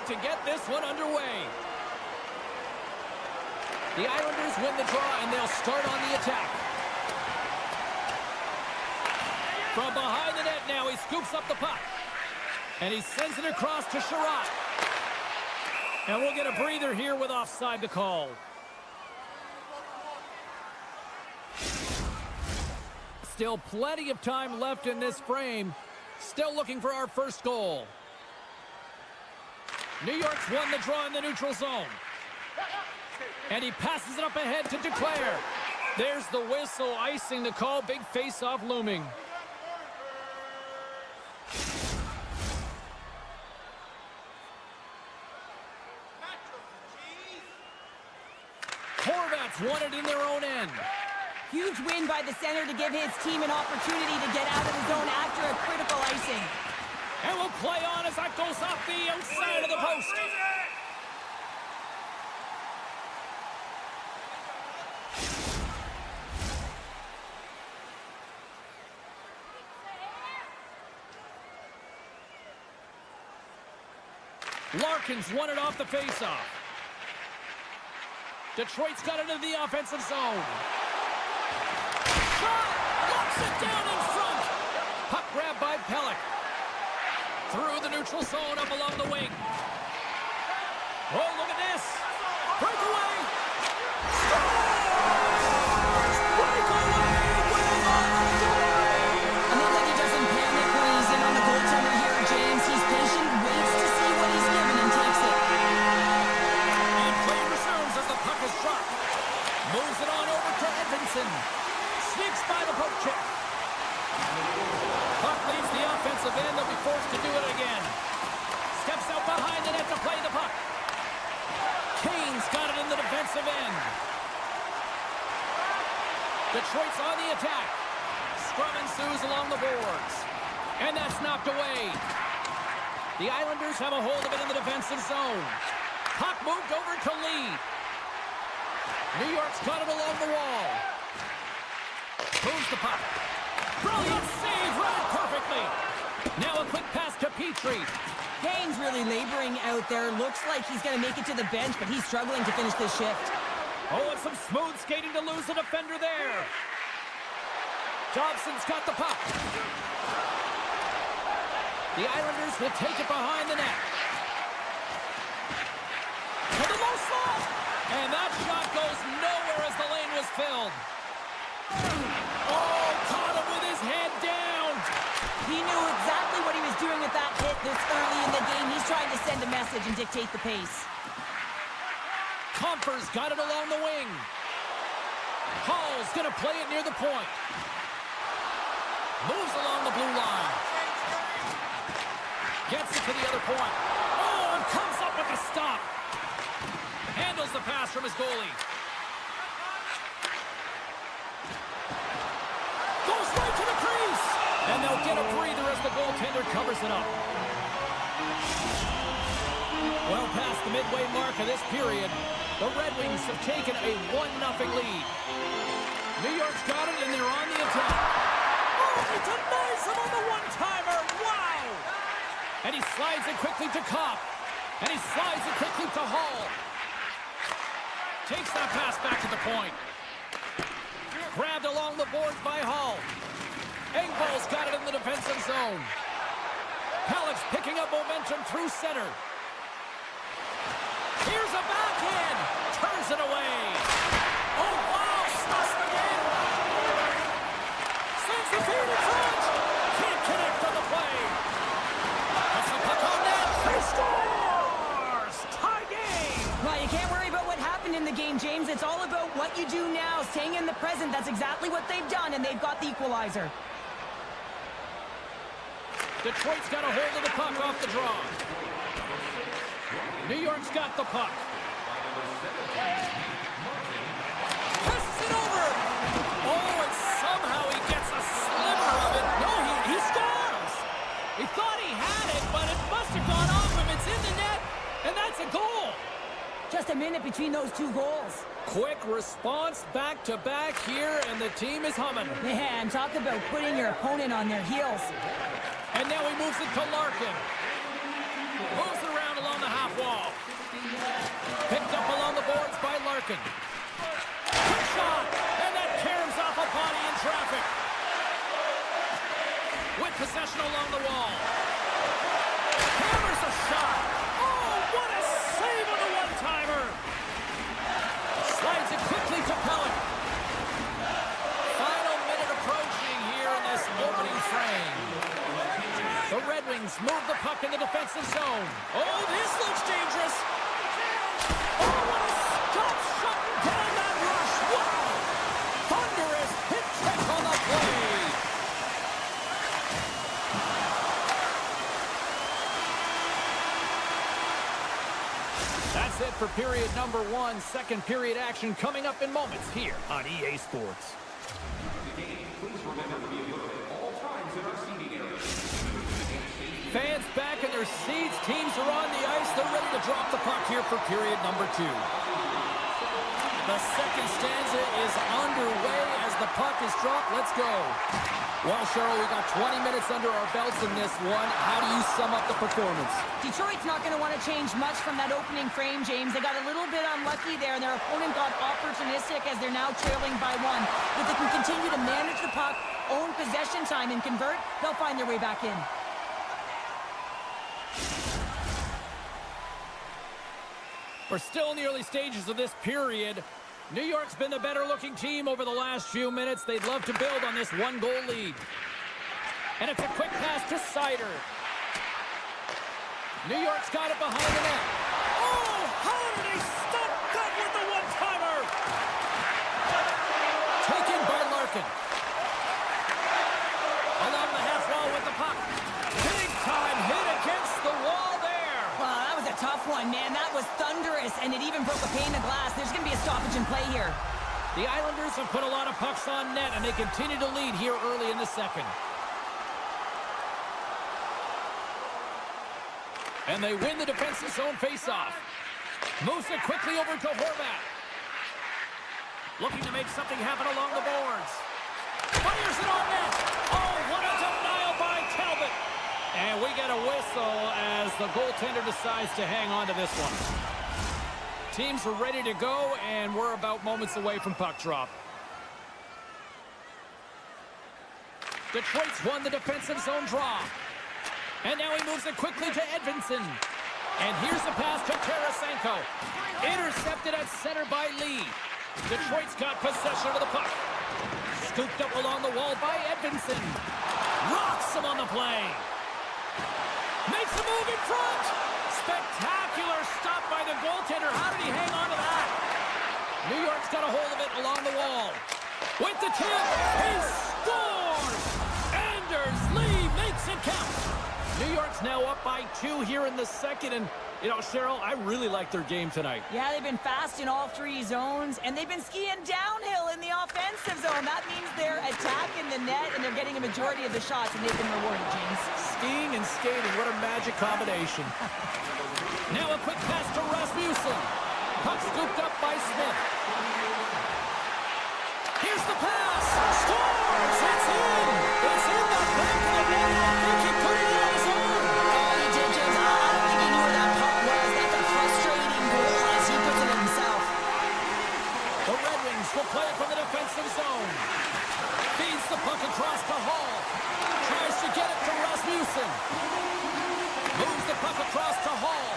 to get this one underway. The Islanders win the draw, and they'll start on the attack. From behind the net now, he scoops up the puck. And he sends it across to Sherratt. And we'll get a breather here with offside to call. Still plenty of time left in this frame. Still looking for our first goal. New York's won the draw in the neutral zone. And he passes it up ahead to Duclair. There's the whistle, icing the call. Big face-off looming. Horvats won it in their own end. Huge win by the center to give his team an opportunity to get out of the zone after a critical icing. And we'll play on as that goes off the outside of the post. Larkin's won it off the faceoff. Detroit's got it into the offensive zone. Shot! Locks it down in front! Puck grabbed by Pelech. Through the neutral zone up along the wing. Oh, look at this! Breakaway! Scores! Breakaway with authority! And then like he doesn't panic when he's in on the goaltender here, James. He's patient, waits to see what he's given, and takes it. And play resumes as the puck is dropped. Moves it on over to Edmondson. Sneaks by the poke check. Puck leaves the offensive end. They'll be forced to do it again. Steps out behind the net to play the puck. Kane's got it in the defensive end. Detroit's on the attack. Scrum ensues along the boards. And that's knocked away. The Islanders have a hold of it in the defensive zone. Puck moved over to Lee. New York's got it along the wall. Moves the puck. Brilliant save, read it perfectly. Now a quick pass to Petrie. Kane's really laboring out there. Looks like he's going to make it to the bench, but he's struggling to finish this shift. Oh, and some smooth skating to lose a defender there. Dobson's got the puck. The Islanders will take it behind the net. To the low slot. And that shot goes nowhere as the lane was filled. Oh, caught him with his head down. He knew exactly what he was doing with that hit this early in the game. He's trying to send a message and dictate the pace. Comfer's got it along the wing. Hall's going to play it near the point. Moves along the blue line. Gets it to the other point. Oh, and comes up with a stop. Handles the pass from his goalie. Goes right to the crease. And they'll get a breather as the goaltender covers it up. Well past the midway mark of this period, the Red Wings have taken a 1-0 lead. New York's got it, and they're on the attack. Oh, he denies him on the one-timer. Wow! And he slides it quickly to Kopp. And he slides it quickly to Hall. Takes that pass back to the point. Grabbed along the boards by Hall. Engvall's got it in the defensive zone. Pelech's picking up momentum through center. Here's a backhand. Turns it away. Oh, wow. Stops it again. Sends the feed in front. Can't connect on the play. That's the puck on net. He scores. Tie game. Well, you can't worry about what happened in the game, James. It's all about what you do now. Staying in the present. That's exactly what they've done, and they've got the equalizer. Detroit's got a hold of the puck off the draw. New York's got the puck. Passes it over. Oh, and somehow he gets a sliver of it. No, he scores. He thought he had it, but it must have gone off him. It's in the net, and that's a goal. Just a minute between those two goals. Quick response back-to-back here, and the team is humming. Man, talk about putting your opponent on their heels. And now he moves it to Larkin. Moves it around along the half wall. Larkin. Good shot, and that caroms off a body in traffic. With possession along the wall. Hammers a shot. Oh, what a save on the one-timer. Slides it quickly to Pellick. Final minute approaching here in this opening frame. The Red Wings move the puck in the defensive zone. Oh, this looks dangerous. Oh, what a stop shutting down that rush. Wow. Thunderous hit check on the play. That's it for period number 1. Second period action coming up in moments here on EA Sports. Please remember to be alert at all times in our seating area. Fans back in their seats. Teams are on the ice. They're ready to drop the puck here for period number 2. The second stanza is underway as the puck is dropped. Let's go. Well, Cheryl, we got 20 minutes under our belts in this one. How do you sum up the performance? Detroit's not going to want to change much from that opening frame, James. They got a little bit unlucky there, and their opponent got opportunistic as they're now trailing by 1. If they can continue to manage the puck, own possession time, and convert, they'll find their way back in. We're still in the early stages of this period. New York's been the better-looking team over the last few minutes. They'd love to build on this one-goal lead. And it's a quick pass to Sider. New York's got it behind the net. Oh, how did he stop that with the one-timer? Taken by Larkin. Along the half wall with the puck. Big-time hit against the wall there. Wow, that was a tough one, man. That was thunderous, and it even broke a pane of glass. There's going to be a stoppage in play here. The Islanders have put a lot of pucks on net, and they continue to lead here early in the second. And they win the defensive zone faceoff. Moves it quickly over to Horvat. Looking to make something happen along the boards. Fires it on net. Oh, what a denial by Talbot. And we get a whistle as the goaltender decides to hang on to this one. Teams are ready to go, and we're about moments away from puck drop. Detroit's won the defensive zone draw. And now he moves it quickly to Edvinsson. And here's the pass to Tarasenko. Intercepted at center by Lee. Detroit's got possession of the puck. Scooped up along the wall by Edvinsson. Rocks him on the play. Makes a move in front. Spectacular stop by the goaltender. How did he hang on to that? New York's got a hold of it along the wall. With the tip, he scores! Anders Lee makes it count. New York's now up by 2 here in the second, and, you know, Cheryl, I really like their game tonight. Yeah, they've been fast in all 3 zones, and they've been skiing downhill in the offensive zone. That means they're attacking the net, and they're getting a majority of the shots, and they've been rewarded, James. Skiing and skating, what a magic combination. Now a quick pass to Rasmussen. Puck scooped up by Smith. Here's the pass. Scores! It's in! It's in the back of the net. I think he put it in on his own. Oh, he did, James. I don't think he knew where that puck was. That's a frustrating goal as he puts it in himself. The Red Wings will play it from the defensive zone. Feeds the puck across to Hall. Tries to get it to Rasmussen. Moves the puck across to Hall.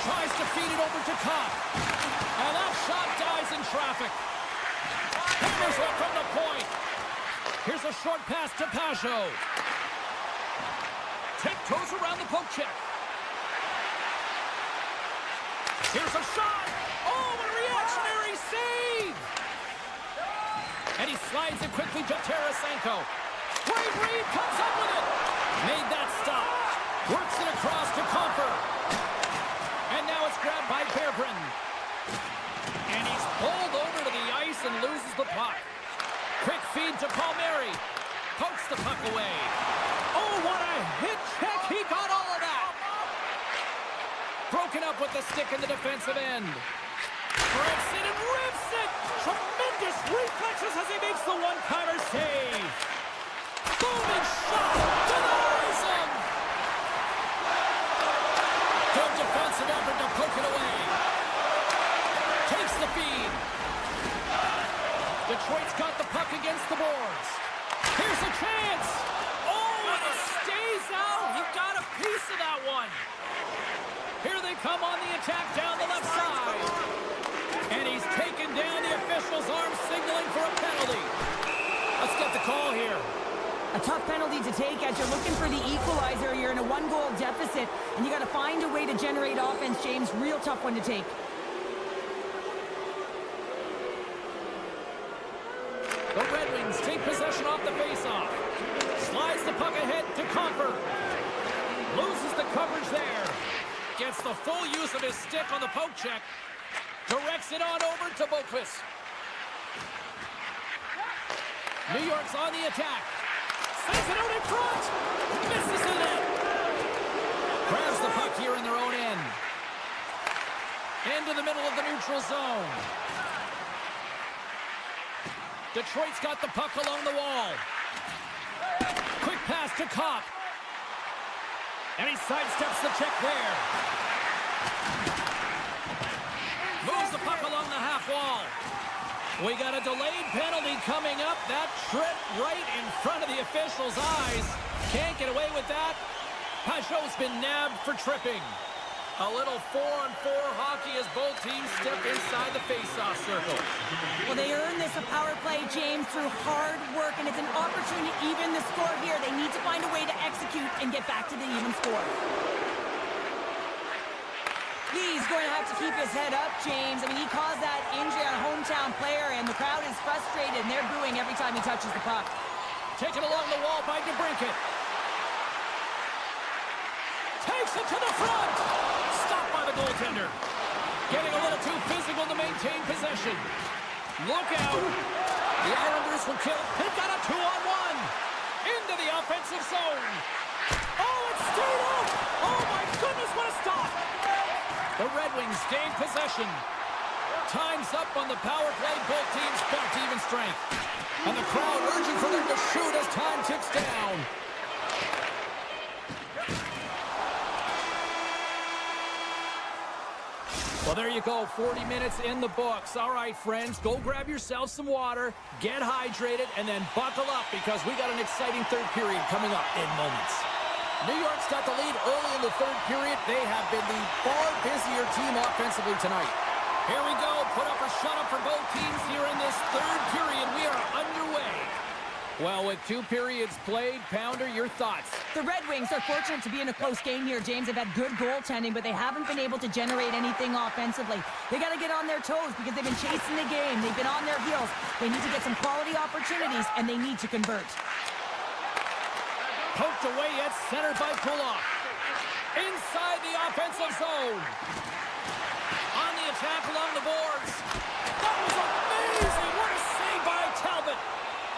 Tries to feed it over to Kopp. And that shot dies in traffic. Hammers it from the point. Here's a short pass to Pajot. Tiptoes around the poke check. Here's a shot. Oh, what a reactionary save. And he slides it quickly to Tarasenko. Great read, comes up with it. Made that stop. Works it across to Comfer. And now it's grabbed by Bearbryn. And he's pulled over to the ice and loses the puck. Quick feed to Palmieri. Pokes the puck away. Oh, what a hit check. He got all of that. Broken up with the stick in the defensive end. Breaks it and rips it. Tremendous reflexes as he makes the one-timer save. Booming shot. Denies him. Good defensive effort to poke it away. the feed. Detroit's got the puck against the boards. Here's a chance. Oh, and it stays out. He got a piece of that one. Here they come on the attack down the left side. And he's taken down. The official's arm signaling for a penalty. Let's get the call here. A tough penalty to take as you're looking for the equalizer. You're in a one-goal deficit, and you got to find a way to generate offense, James. Real tough one to take. The Red Wings take possession off the faceoff. Slides the puck ahead to Comfort. Loses the coverage there. Gets the full use of his stick on the poke check. Directs it on over to Boqvist. New York's on the attack. Sends it out in front. Misses the net. Grabs the puck here in their own end. Into the middle of the neutral zone. Detroit's got the puck along the wall. Quick pass to Kopp. And he sidesteps the check there. Moves the puck along the half wall. We got a delayed penalty coming up. That tripped right in front of the official's eyes. Can't get away with that. Pajot's been nabbed for tripping. A little 4-on-4 hockey as both teams step inside the face-off circle. Well, they earned this a power play, James, through hard work, and it's an opportunity to even the score here. They need to find a way to execute and get back to the even score. He's going to have to keep his head up, James. I mean, he caused that injury on a hometown player, and the crowd is frustrated, and they're booing every time he touches the puck. Taken along the wall by DeBrincat. Takes it to the front. Stopped by the goaltender. Getting a little too physical to maintain possession. Look out. The Islanders will kill. They've got a 2-on-1. Into the offensive zone. Oh, it's stayed up. Oh, my goodness, what a stop. The Red Wings gain possession. Time's up on the power play. Both teams back to even strength. And the crowd urging for them to shoot as time ticks down. Well, there you go. 40 minutes in the books. All right, friends, go grab yourself some water, get hydrated, and then buckle up because we got an exciting third period coming up in moments. New York's got the lead early in the third period. They have been the far busier team offensively tonight. Here we go. Put up or shut up for both teams here in this third period. We are underway. Well, with 2 periods played, Pounder, your thoughts? The Red Wings are fortunate to be in a close game here, James. They've had good goaltending, but they haven't been able to generate anything offensively. They got to get on their toes because they've been chasing the game. They've been on their heels. They need to get some quality opportunities, and they need to convert. Poked away at center by Kulak. Inside the offensive zone. On the attack along the boards. That was amazing. What a save by Talbot.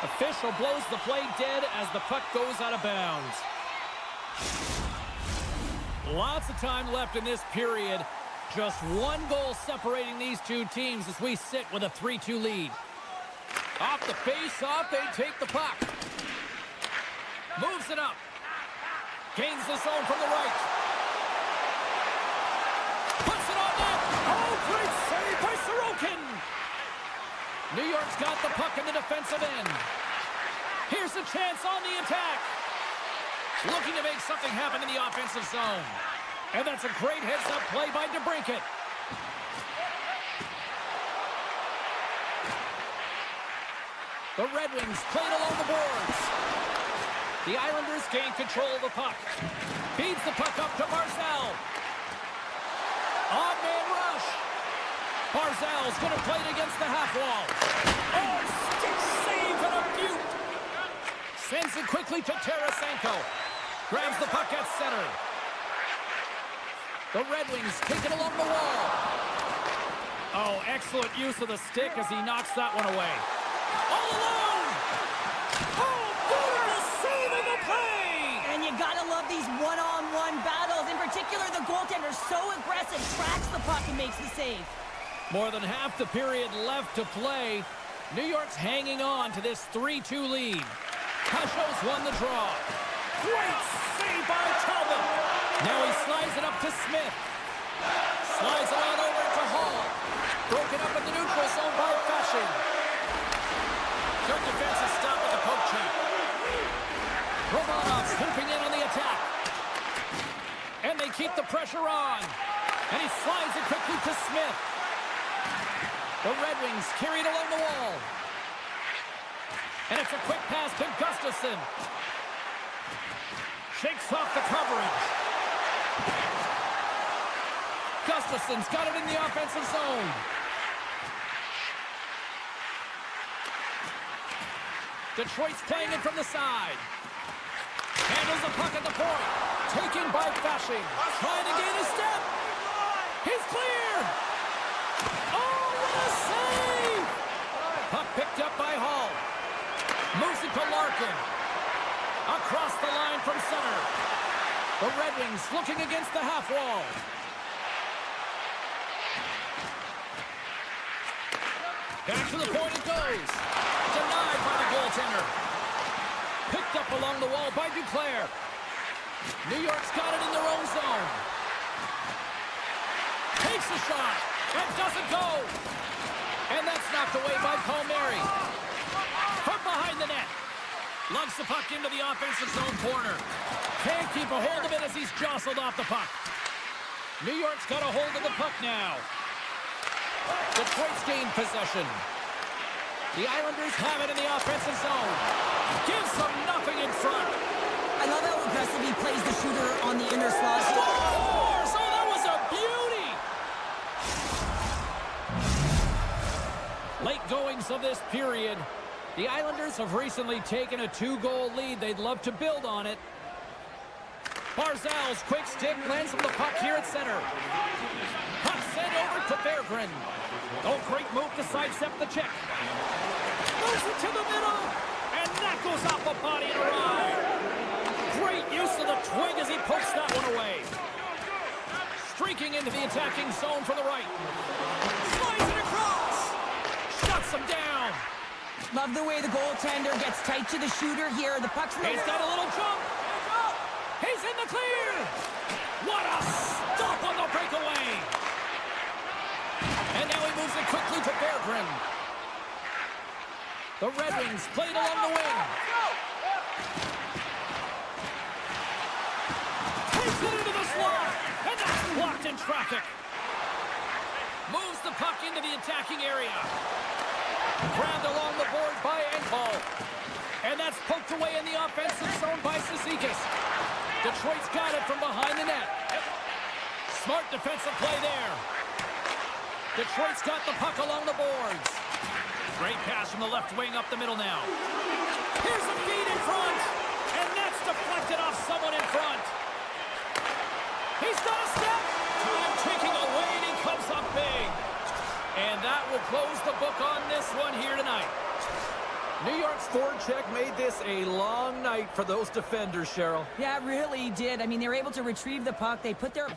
Official blows the play dead as the puck goes out of bounds. Lots of time left in this period. Just 1 goal separating these two teams as we sit with a 3-2 lead. Off the face-off, they take the puck. Moves it up. Gains the zone from the right. Puts it on net. Oh, great save by Sorokin. New York's got the puck in the defensive end. Here's a chance on the attack. Looking to make something happen in the offensive zone. And that's a great heads-up play by DeBrincat. The Red Wings played along the boards. The Islanders gain control of the puck. Feeds the puck up to Barzal. Odd man rush. Barzal's going to play it against the half wall. Oh, stick save and a beaut. Sends it quickly to Tarasenko. Grabs the puck at center. The Red Wings take it along the wall. Oh, excellent use of the stick as he knocks that one away. All alone. Oh, beautiful save in the play. And you gotta love these one-on-one battles. In particular, the goaltender so aggressive, tracks the puck and makes the save. More than half the period left to play. New York's hanging on to this 3-2 lead. Pajot's won the draw. Great save by Talbot. Now he slides it up to Smith. Slides it on over to Hall. Broken up in the neutral zone by Fasching. Good defensive stop with the poke check. Romanov swooping in on the attack. And they keep the pressure on. And he slides it quickly to Smith. The Red Wings carried along the wall. And it's a quick pass to Gustafsson. Shakes off the coverage. Gustafsson's got it in the offensive zone. Detroit's playing it from the side. Handles the puck at the point. Taken by Fasching. Trying to gain a step. He's clear. Oh, what a save! Puck picked up by Hall. Moves it to Larkin. Across the line from center. The Red Wings looking against the half wall. Back to the point it goes. Denied by the goaltender. Picked up along the wall by Duclair. New York's got it in their own zone. Takes the shot and doesn't go. And that's knocked away by Palmieri. From behind the net. Lugs the puck into the offensive zone corner. Can't keep a hold of it as he's jostled off the puck. New York's got a hold of the puck now. Detroit's gained possession. The Islanders have it in the offensive zone. Gives them nothing in front. I love how aggressive he plays the shooter on the inner slot. Scores! Oh, that was a beauty! Late goings of this period. The Islanders have recently taken a 2-goal lead. They'd love to build on it. Barzal's quick stick lands from the puck here at center. Puck sent over to Berggren. Oh, great move to sidestep the check. Moves it to the middle. And that goes off the body and arrive. Great use of the twig as he pokes that one away. Streaking into the attacking zone for the right. Slides it across. Shuts him down. Love the way the goaltender gets tight to the shooter here. The puck's in the... He's got a little jump. He's in the clear. What a stop on the breakaway. And now he moves it quickly to Berggren. The Red Wings played along the wing. Takes it into the slot. And that's blocked in traffic. Moves the puck into the attacking area. Grabbed along the board by Engvall. And that's poked away in the offensive zone by Cizikas. Detroit's got it from behind the net. Smart defensive play there. Detroit's got the puck along the boards. Great pass from the left wing up the middle now. Here's a feed in front. And that's deflected off someone in front. He's got a step. Time ticking away and he comes up big. And that will close the book on this one here tonight. New York's forecheck made this a long night for those defenders, Cheryl. Yeah, it really did. I mean, they were able to retrieve the puck. They put their...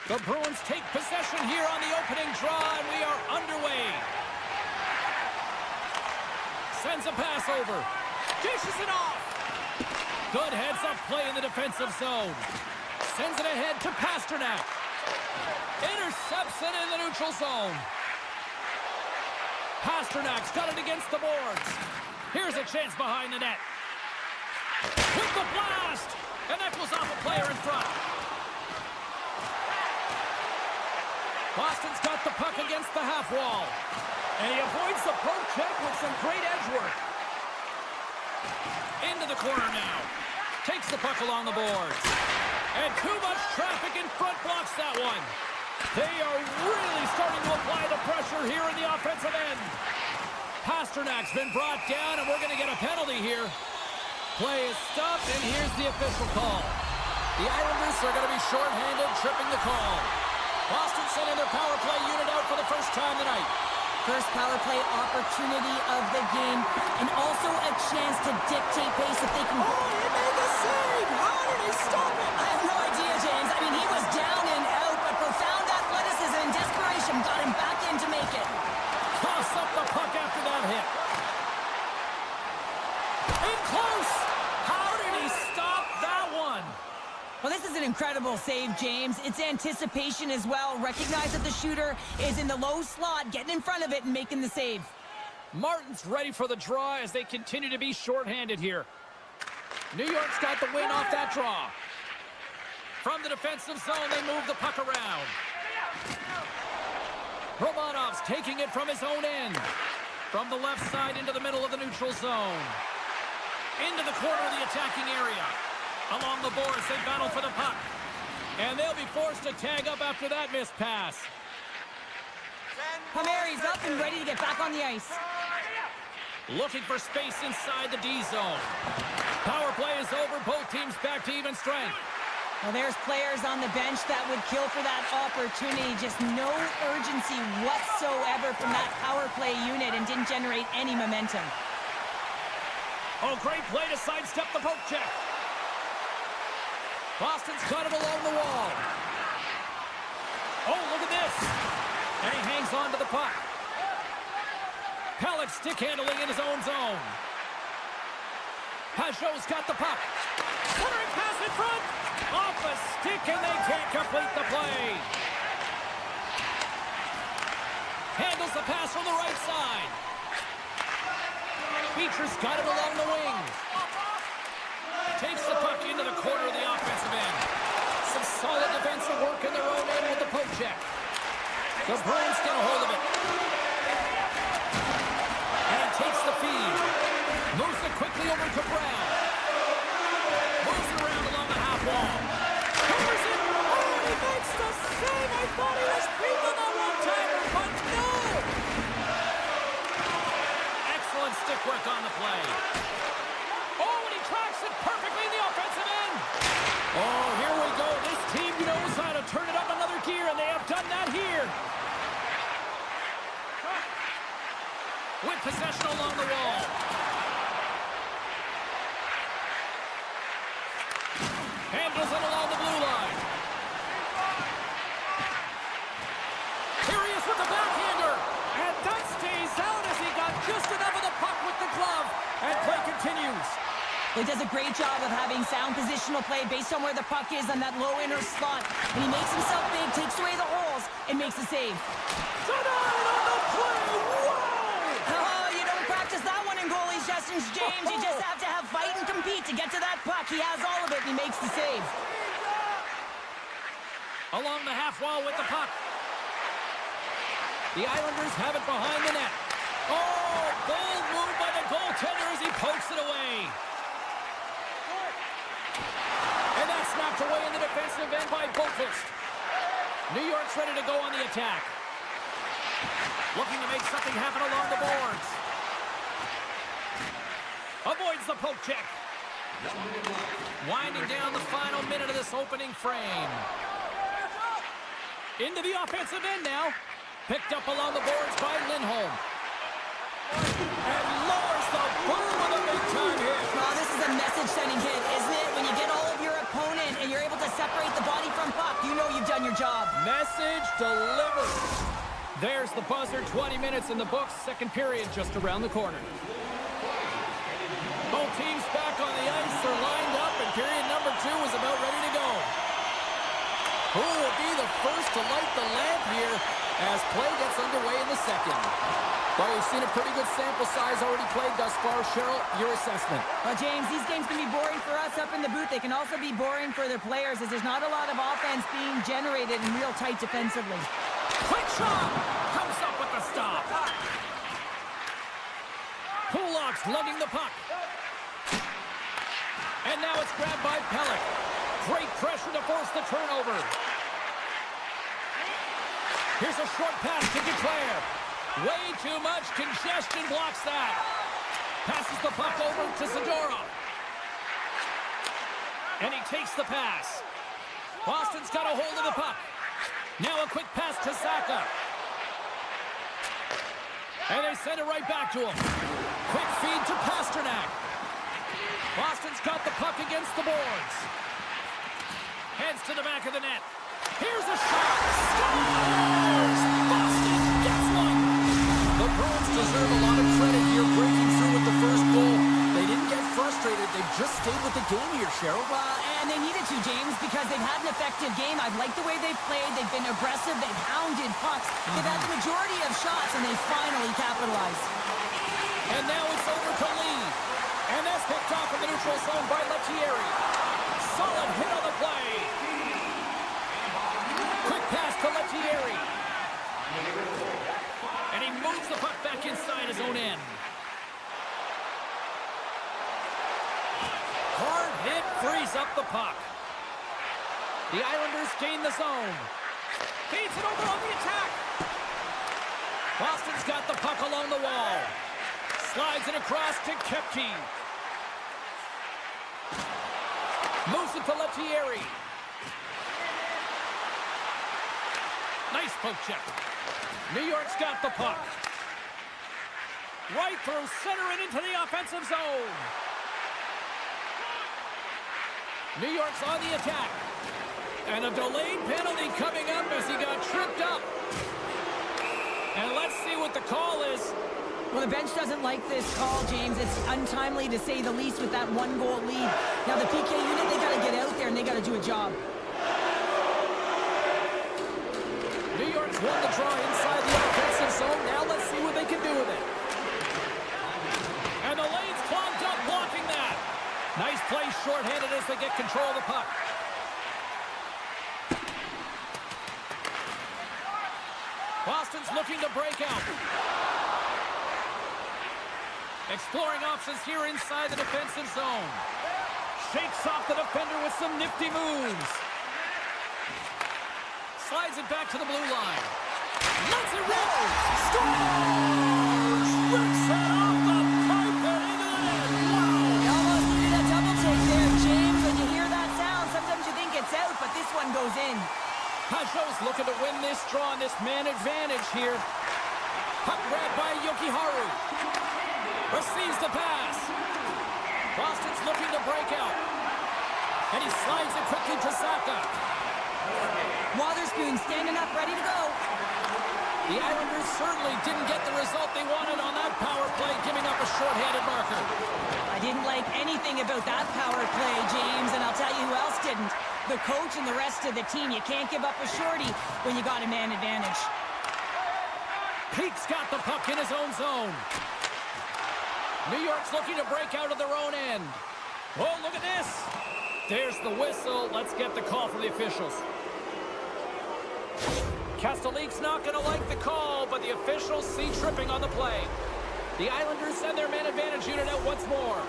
The Bruins take possession here on the opening draw, and we are underway. Sends a pass over. Dishes it off. Good heads-up play in the defensive zone. Sends it ahead to Pasternak. Intercepts it in the neutral zone. Pasternak's got it against the boards. Here's a chance behind the net. With the blast! And that goes off a player in front. Boston's got the puck against the half wall. And he avoids the poke check with some great edge work. Into the corner now. Takes the puck along the boards. And too much traffic in front blocks that one. They are really starting to apply the pressure here in the offensive end. Pasternak's been brought down, and we're going to get a penalty here. Play is stopped, and here's the official call. The Islanders are going to be shorthanded, tripping the call. Boston sending their power play unit out for the first time tonight. First power play opportunity of the game, and also a chance to dictate pace if they can... Oh, he made the save! How did he stop it? I have no idea, James. I mean, he was down and out, but profound athleticism and desperation got him back in to make it. Toss up the puck after that hit. In close! How did he stop that one? Well, this is an incredible save, James. It's anticipation as well. Recognize that the shooter is in the low slot, getting in front of it and making the save. Martin's ready for the draw as they continue to be shorthanded here. New York's got the win off that draw. From the defensive zone, they move the puck around. Romanov's taking it from his own end. From the left side into the middle of the neutral zone. Into the corner of the attacking area. Along the boards, they battle for the puck. And they'll be forced to tag up after that missed pass. Palmieri's up and ready to get back on the ice. Looking for space inside the D zone. Power play is over. Both teams back to even strength. Well, there's players on the bench that would kill for that opportunity. Just no urgency whatsoever from that power play unit and didn't generate any momentum. Oh, great play to sidestep the poke check. Boston's got it along the wall. Oh, look at this. And he hangs on to the puck. Pellick stick handling in his own zone. Pajot's got the puck. Centering pass in front. Off a stick, and they can't complete the play. Handles the pass from the right side. Beecher's got it along the wing. Takes the puck into the corner of the offensive end. Some solid defensive work in their own end with the poke check. The Bruins get a hold of it. And takes the feed. Moves it quickly over to Brown. Moves it around along the half wall. Covers it. Oh, he makes the save. I thought he was beaten that one-timer, but no! Excellent stick work on the play. Oh, and he tracks it perfectly in the offensive end. Oh, here we go. This team knows how to turn it up another gear, and they have done that here. With possession along the wall. Handles it along the blue line. Here he is with the backhander. And that stays out as he got just enough of the puck with the glove. And play continues. He does a great job of having sound positional play based on where the puck is on that low inner slot. And he makes himself big, takes away the holes, and makes the save. Denied on the play. Wow! Oh, you don't practice that one in goalie sessions, James. You just have to have fight and compete to get to that puck. He has all of it, and he makes the save. Along the half wall with the puck. The Islanders have it behind the net. Oh, bold move by the goaltender as he pokes it away. And that's knocked away in the defensive end by Boqvist. New York's ready to go on the attack. Looking to make something happen along the boards. Avoids the poke check. Winding down the final minute of this opening frame. Into the offensive end now. Picked up along the boards by Lindholm. And lowers the boom with a big-time hit. Oh, this is a message-sending hit, isn't it? When you get all of your opponent and you're able to separate the body from puck, you know you've done your your job. Message delivered. There's the buzzer. 20 minutes in the books. Second period just around the corner. Both teams back on the ice. They're lined up, and period number 2 is about ready to go. Who will be the first to light the lamp here as play gets underway in the second? Well, we've seen a pretty good sample size already played thus far. Cheryl, your assessment? Well, James, these games can be boring for us up in the booth. They can also be boring for their players as there's not a lot of offense being generated and real tight defensively. Quick shot! Comes up with the stop. Pulock's lugging the puck. And now it's grabbed by Pellick. Great pressure to force the turnover. Here's a short pass to Duclair. Way too much congestion blocks that. Passes the puck over to Zadorov. And he takes the pass. Boston's got a hold of the puck. Now a quick pass to Zacha. And they send it right back to him. Quick feed to Pasternak. Boston's got the puck against the boards. Heads to the back of the net. Here's a shot. Scores! Boston gets one. The Bruins deserve a lot of credit here breaking through with the first goal. They didn't get frustrated. They just stayed with the game here, Cheryl. Well, and they needed to, James, because they've had an effective game. I've liked the way they've played. They've been aggressive. They've hounded pucks. They've had the majority of shots, and they finally capitalized. And now it's over to Lee. And that's picked off in the neutral zone by Lettieri. Solid hit on the play. Quick pass to Lettieri. And he moves the puck back inside his own end. Hard hit frees up the puck. The Islanders gain the zone. Feeds it over on the attack. Boston's got the puck along the wall. Slides it across to Kepke. Moves it to Lettieri. Nice poke check. New York's got the puck. Right through center and into the offensive zone. New York's on the attack. And a delayed penalty coming up as he got tripped up. And let's see what the call is. Well, the bench doesn't like this call, James. It's untimely to say the least with that 1-goal lead. Now, the PK unit, they got to get out there and they got to do a job. New York's won the draw inside the offensive zone. Now let's see what they can do with it. And the lane's clogged up, blocking that. Nice play shorthanded as they get control of the puck. Boston's looking to break out. Exploring options here inside the defensive zone. Shakes off the defender with some nifty moves. Slides it back to the blue line. Lets it rip. Scores! Rips it off the pipe and into the net. Wow! You almost needed a double take there, James. When you hear that sound, sometimes you think it's out, but this one goes in. Pajot's looking to win this draw on this man advantage here. Puck grabbed by Jokiharju. Receives the pass. Boston's looking to break out. And he slides it quickly to Zacha. Wotherspoon standing up, ready to go. The Islanders certainly didn't get the result they wanted on that power play, giving up a shorthanded marker. I didn't like anything about that power play, James, and I'll tell you who else didn't. The coach and the rest of the team. You can't give up a shorty when you got a man advantage. Pete's got the puck in his own zone. New York's looking to break out of their own end. Oh, look at this. There's the whistle. Let's get the call from the officials. Kastelik's not going to like the call, but the officials see tripping on the play. The Islanders send their man advantage unit out once more.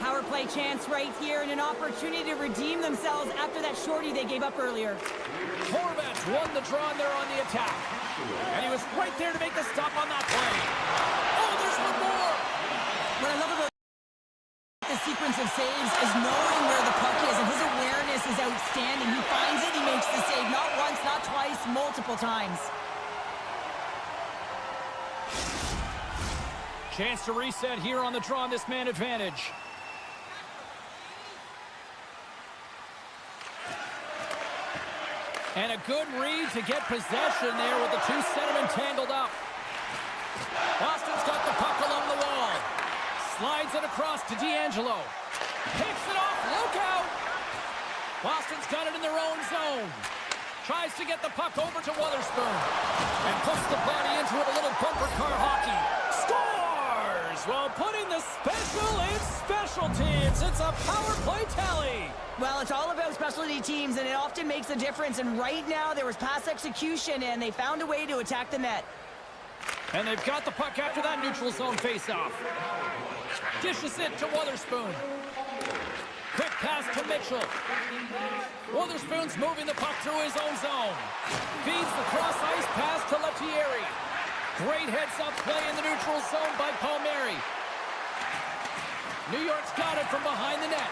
Power play chance right here and an opportunity to redeem themselves after that shorty they gave up earlier. Horvat's won the draw and they're on the attack. And he was right there to make the stop on that play. Oh, there's one more. What I love about the sequence of saves is knowing where the puck is, and his awareness is outstanding. He finds it, he makes the save, not once, not twice, multiple times. Chance to reset here on the draw on this man advantage. And a good read to get possession there with the two centermen tangled up. Boston's got the puck along the wall. Slides it across to D'Angelo. Picks it off. Look out! Boston's got it in their own zone. Tries to get the puck over to Wotherspoon. And puts the body into it, a little bumper car hockey. Scores! While putting the special in special teams. It's a power play tally. Well, it's all about specialty teams, and it often makes a difference. And right now, there was pass execution, and they found a way to attack the net. And they've got the puck after that neutral zone faceoff. Dishes it to Wotherspoon. Quick pass to Mitchell. Wotherspoon's moving the puck through his own zone. Feeds the cross-ice pass to Lettieri. Great heads-up play in the neutral zone by Palmieri. New York's got it from behind the net.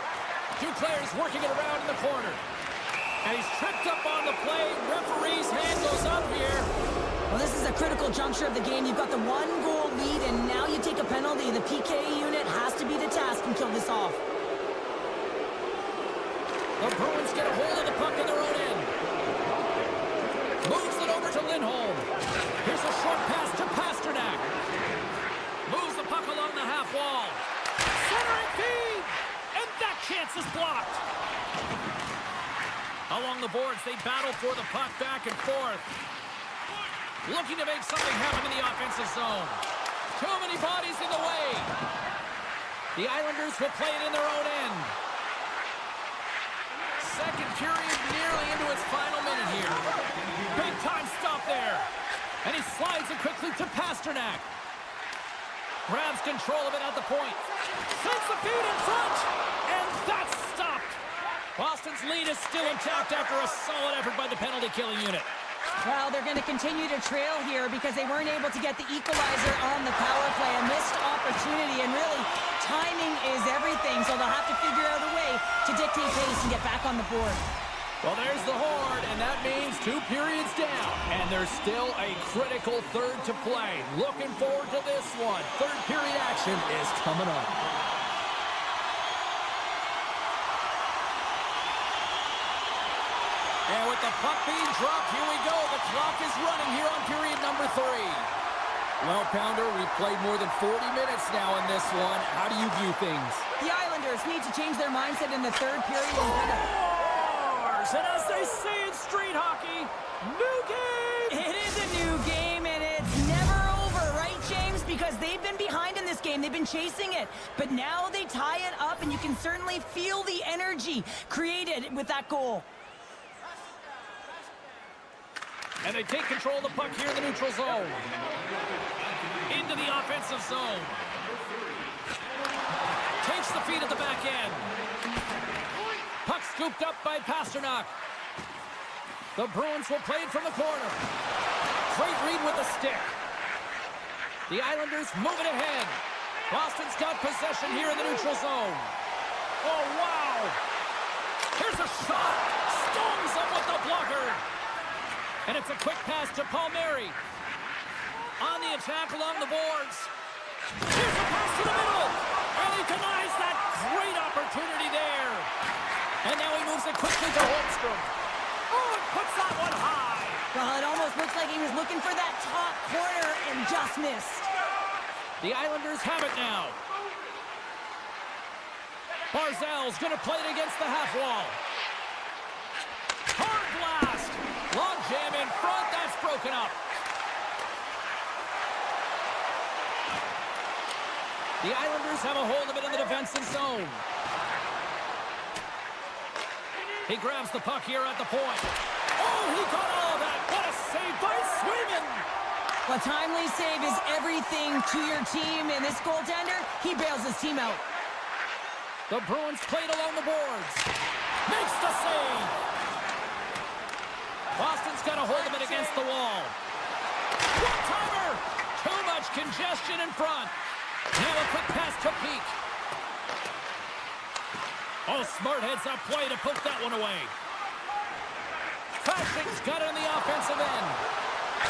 Two players working it around in the corner. And he's tripped up on the play. Referee's hand goes up here. Well, this is a critical juncture of the game. You've got the one-goal lead, and now you take a penalty. The PK unit has to be the task and kill this off. The Bruins get a hold of the puck in their own end. Moves it over to Lindholm. Here's a short pass to Pasternak. Moves the puck along the half wall. Centering feed! And that chance is blocked. Along the boards, they battle for the puck back and forth. Looking to make something happen in the offensive zone. Too many bodies in the way. The Islanders will play it in their own end. Second period nearly into its final minute here. Big time stop there. And he slides it quickly to Pasternak. Grabs control of it at the point. Sends the feed in front. And that's stopped. Boston's lead is still intact after a solid effort by the penalty-killing unit. Well, they're going to continue to trail here because they weren't able to get the equalizer on the power play. A missed opportunity, and really, timing is everything, so they'll have to figure out a way to dictate pace and get back on the board. Well, there's the horn, and that means 2 periods down. And there's still a critical third to play. Looking forward to this one. Third period action is coming up. And with the puck being dropped, here we go. The clock is running here on period number 3. Well, Pounder, we've played more than 40 minutes now in this one. How do you view things? The Islanders need to change their mindset in the third period. And as they say in street hockey, new game! It is a new game, and it's never over, right, James? Because they've been behind in this game. They've been chasing it. But now they tie it up, and you can certainly feel the energy created with that goal. And they take control of the puck here in the neutral zone. Into the offensive zone. Takes the feed at the back end. Puck scooped up by Pasternak. The Bruins will play it from the corner. Great read with the stick. The Islanders move it ahead. Boston's got possession here in the neutral zone. Oh, wow! Here's a shot! Stones him with the blocker! And it's a quick pass to Palmieri. On the attack along the boards. Here's a pass to the middle! And he denies that great opportunity there. And now he moves it quickly to Holmstrom. Oh, and puts that one high. Well, it almost looks like he was looking for that top corner and just missed. The Islanders have it now. Barzal's going to play it against the half wall. Hard blast. Long jam in front. That's broken up. The Islanders have a hold of it in the defensive zone. He grabs the puck here at the point. Oh, he got all of that. What a save by Swayman. A timely save is everything to your team, and this goaltender, he bails his team out. The Bruins played along the boards. Makes the save. Boston's got a hold of it against the wall. One-timer. Too much congestion in front. Now a quick pass to Peak. Oh, smart heads-up play to poke that one away. Fashing's got it on the offensive end.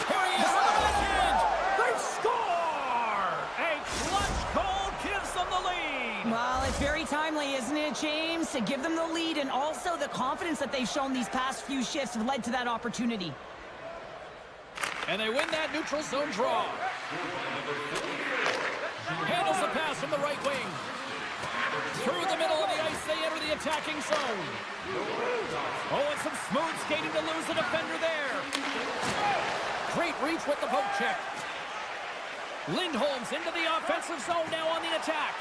Here he is on the backhand. They score! A clutch goal gives them the lead. lead. Well, it's very timely, isn't it, James? To give them the lead, and also the confidence that they've shown these past few shifts have led to that opportunity. And they win that neutral zone draw. Handles the pass from the right wing. Through the middle of the ice, they enter the attacking zone. Oh, and some smooth skating to lose the defender there. Great reach with the poke check. Lindholm's into the offensive zone now on the attack.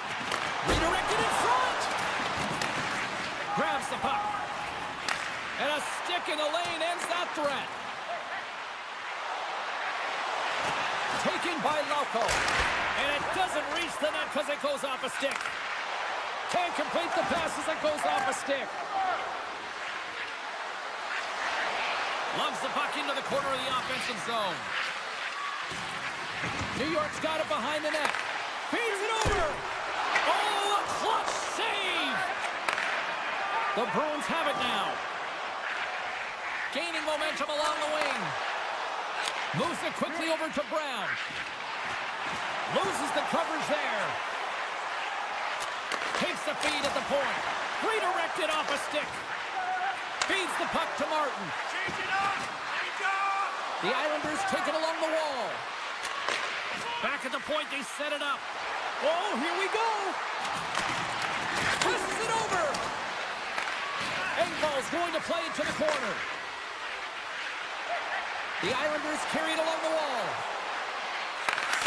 Redirected in front. Grabs the puck. And a stick in the lane ends that threat. Taken by Lauko. And it doesn't reach the net because it goes off a stick. Can't complete the pass as it goes off a stick. Loves the puck into the corner of the offensive zone. New York's got it behind the net. Feeds it over. Oh, a clutch save. The Bruins have it now. Gaining momentum along the wing. Moves it quickly over to Brown. Loses the coverage there. Takes the feed at the point. Redirected off a stick. Feeds the puck to Martin. Change it up! The Islanders take it along the wall. Back at the point, they set it up. Oh, here we go. Twists it over. Engvall's going to play it to the corner. The Islanders carry it along the wall.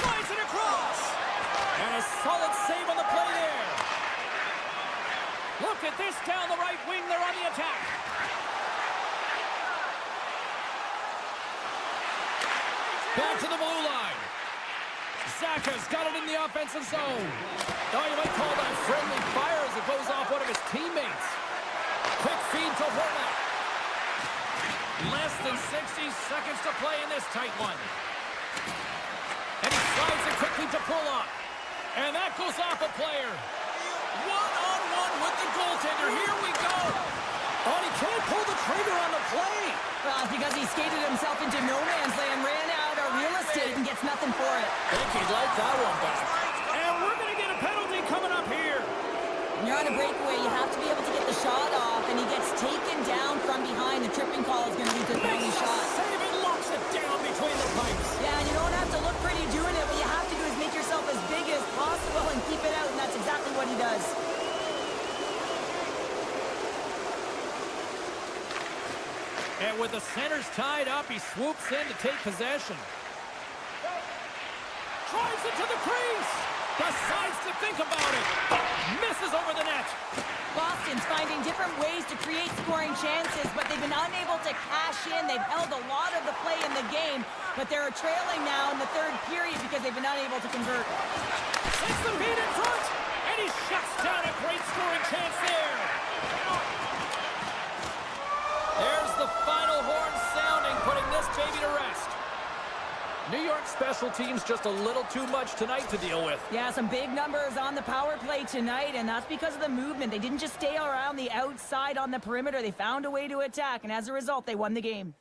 Slides it across. And a solid save on the play there. Look at this down the right wing. They're on the attack. Back to the blue line. Zaka's got it in the offensive zone. Oh, you might call that friendly fire as it goes off one of his teammates. Quick feed to Horvat. Less than 60 seconds to play in this tight one. And he slides it quickly to Pulock. And that goes off a player. One-on-one with the goaltender. Here we go. Oh, he can't pull the trigger on the play. Well, it's because he skated himself into no man's land, ran out of real estate, and gets nothing for it. I think he'd like that one back. And we're going to get a penalty coming up here. When you're on a breakaway, you have to be able to get the shot off, and he gets taken down from behind. The tripping call is going to lead to the penalty shot. Save and locks it down between the pipes. Yeah, and you don't have to look pretty doing it. What you have to do is make yourself as big as possible and keep it out, and that's exactly what he does. And with the centers tied up, he swoops in to take possession. Drives it to the crease. Decides to think about it. Misses over the net. Boston's finding different ways to create scoring chances, but they've been unable to cash in. They've held a lot of the play in the game, but they're trailing now in the third period because they've been unable to convert. Takes the feed in front, and he shuts down a great scoring chance there. There's the final horn sounding, putting this baby to rest. New York special teams just a little too much tonight to deal with. Yeah, some big numbers on the power play tonight, and that's because of the movement. They didn't just stay around the outside on the perimeter. They found a way to attack, and as a result, they won the game.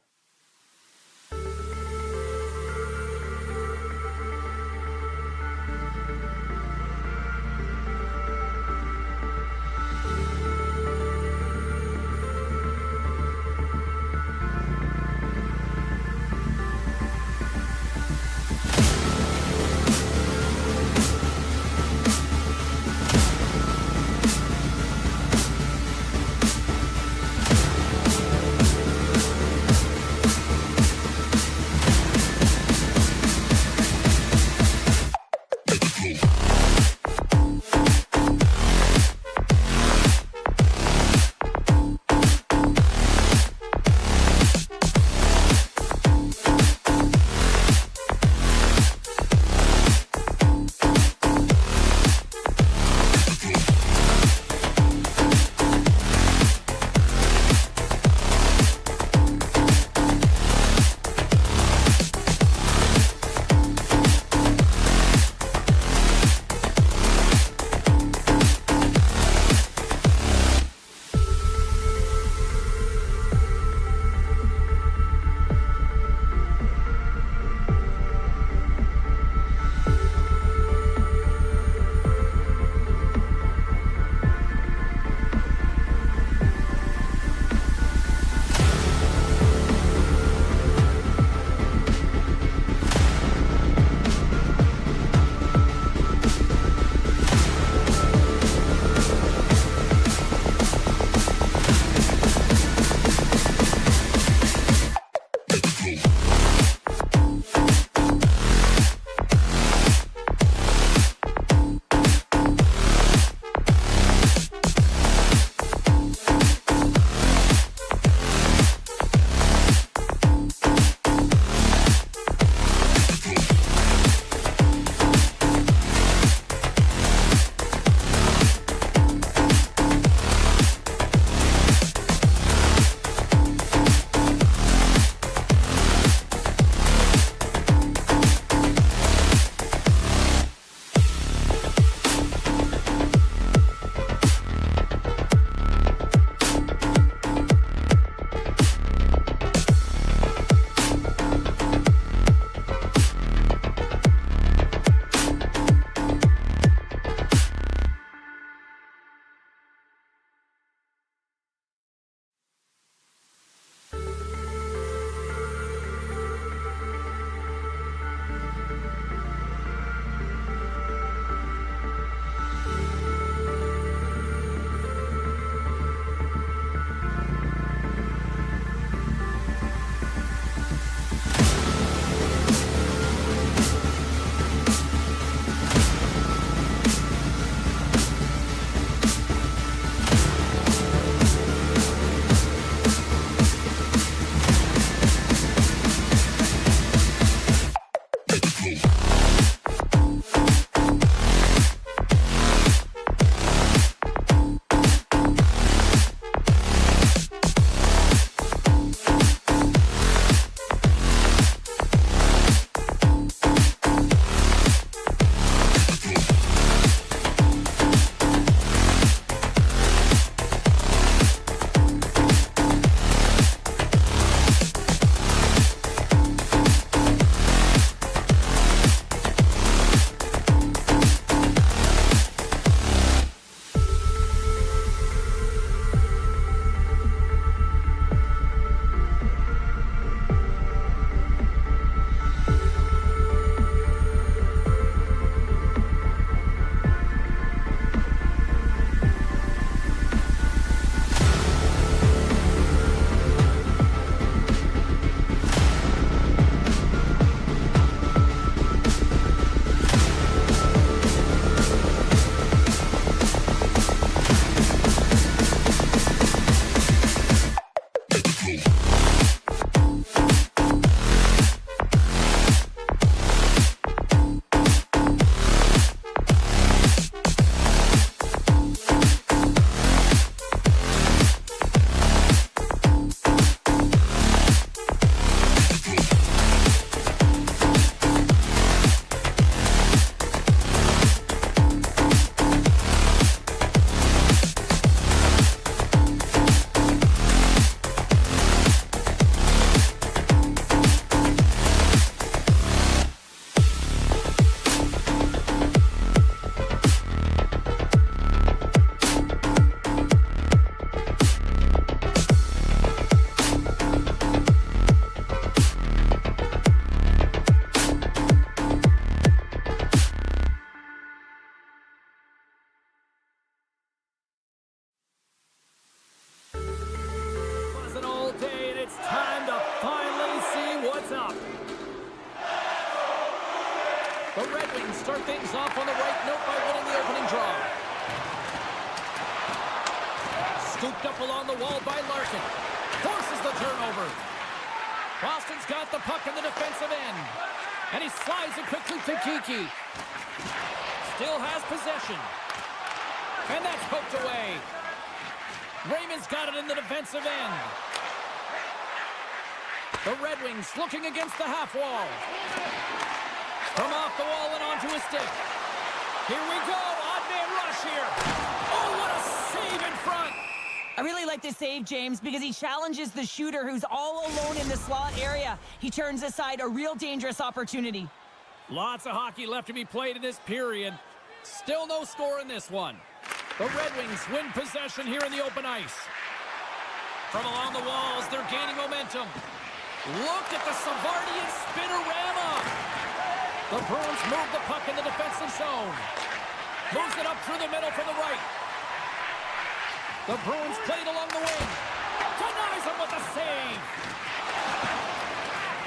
sets up. The Red Wings start things off on the right note by winning the opening draw. Scooped up along the wall by Larkin. Forces the turnover. Boston's got the puck in the defensive end. And he slides it quickly to Kiki. Still has possession. And that's poked away. Raymond's got it in the defensive end. The Red Wings looking against the half wall. From off the wall and onto a stick. Here we go. Odd man rush here. Oh, what a save in front. I really like this save, James, because he challenges the shooter who's all alone in the slot area. He turns aside a real dangerous opportunity. Lots of hockey left to be played in this period. Still no score in this one. The Red Wings win possession here in the open ice. From along the walls, they're gaining momentum. Look at the Savardian spinorama. The Bruins move the puck in the defensive zone. Moves it up through the middle from the right. The Bruins played along the wing. Denies him with a save.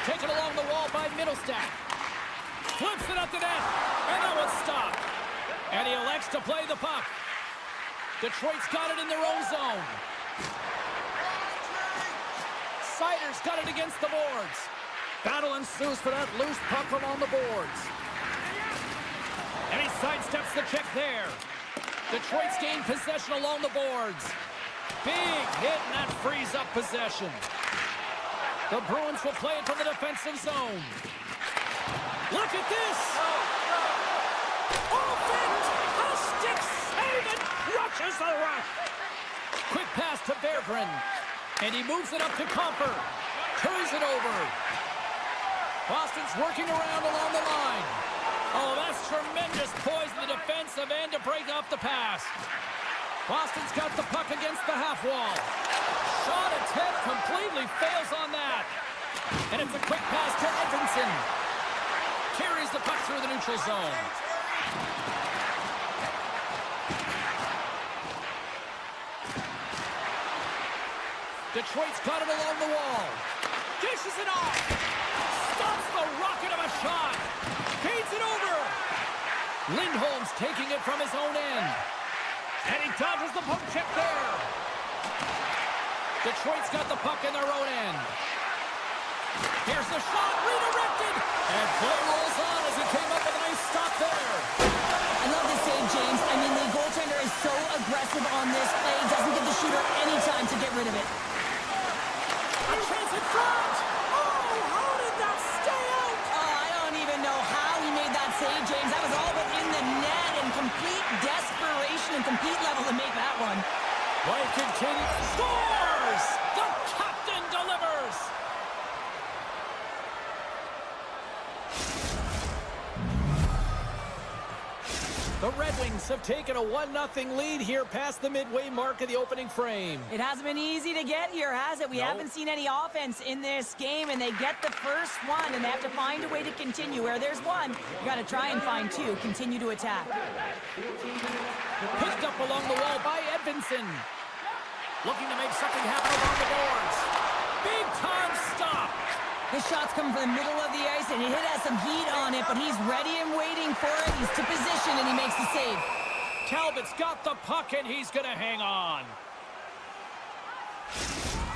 Taken along the wall by Middlestat. Flips it up to net. And that one's stopped. And he elects to play the puck. Detroit's got it in their own zone. Sider's got it against the boards. Battle ensues for that loose puck along the boards. And he sidesteps the check there. Detroit's gained possession along the boards. Big hit, and that frees up possession. The Bruins will play it from the defensive zone. Look at this! Fantastic save and crushes the rush! Quick pass to Berggren. And he moves it up to Comper. Turns it over. Boston's working around along the line. Oh, that's tremendous poise in the defensive end to break up the pass. Boston's got the puck against the half wall. Shot attempt completely fails on that. And it's a quick pass to Edvinsson. Carries the puck through the neutral zone. Detroit's got it along the wall. Dishes it off. Stops the rocket of a shot. Feeds it over. Lindholm's taking it from his own end. And he dodges the poke check there. Detroit's got the puck in their own end. Here's the shot, redirected. And play rolls on as he came up with a nice stop there. I love this save, James. I mean, the goaltender is so aggressive on this play. Doesn't give the shooter any time to get rid of it. A chance in front. Oh, how did that stay out? Oh, I don't even know how he made that save, James. That was all but in the net and complete desperation and complete level to make that one. Play continues. Scores! The captain delivers! The Red Wings have taken a 1-0 lead here past the midway mark of the opening frame. It hasn't been easy to get here, has it? We haven't seen any offense in this game, and they get the first one, and they have to find a way to continue. Where there's one, you got to try and find two. Continue to attack. Picked up along the wall by Edvinsson. Looking to make something happen along the boards. Big time stop. His shot's coming from the middle of the ice, and it has some heat on it, but he's ready and waiting for it. He's to position, and he makes the save. Talbot's got the puck, and he's going to hang on.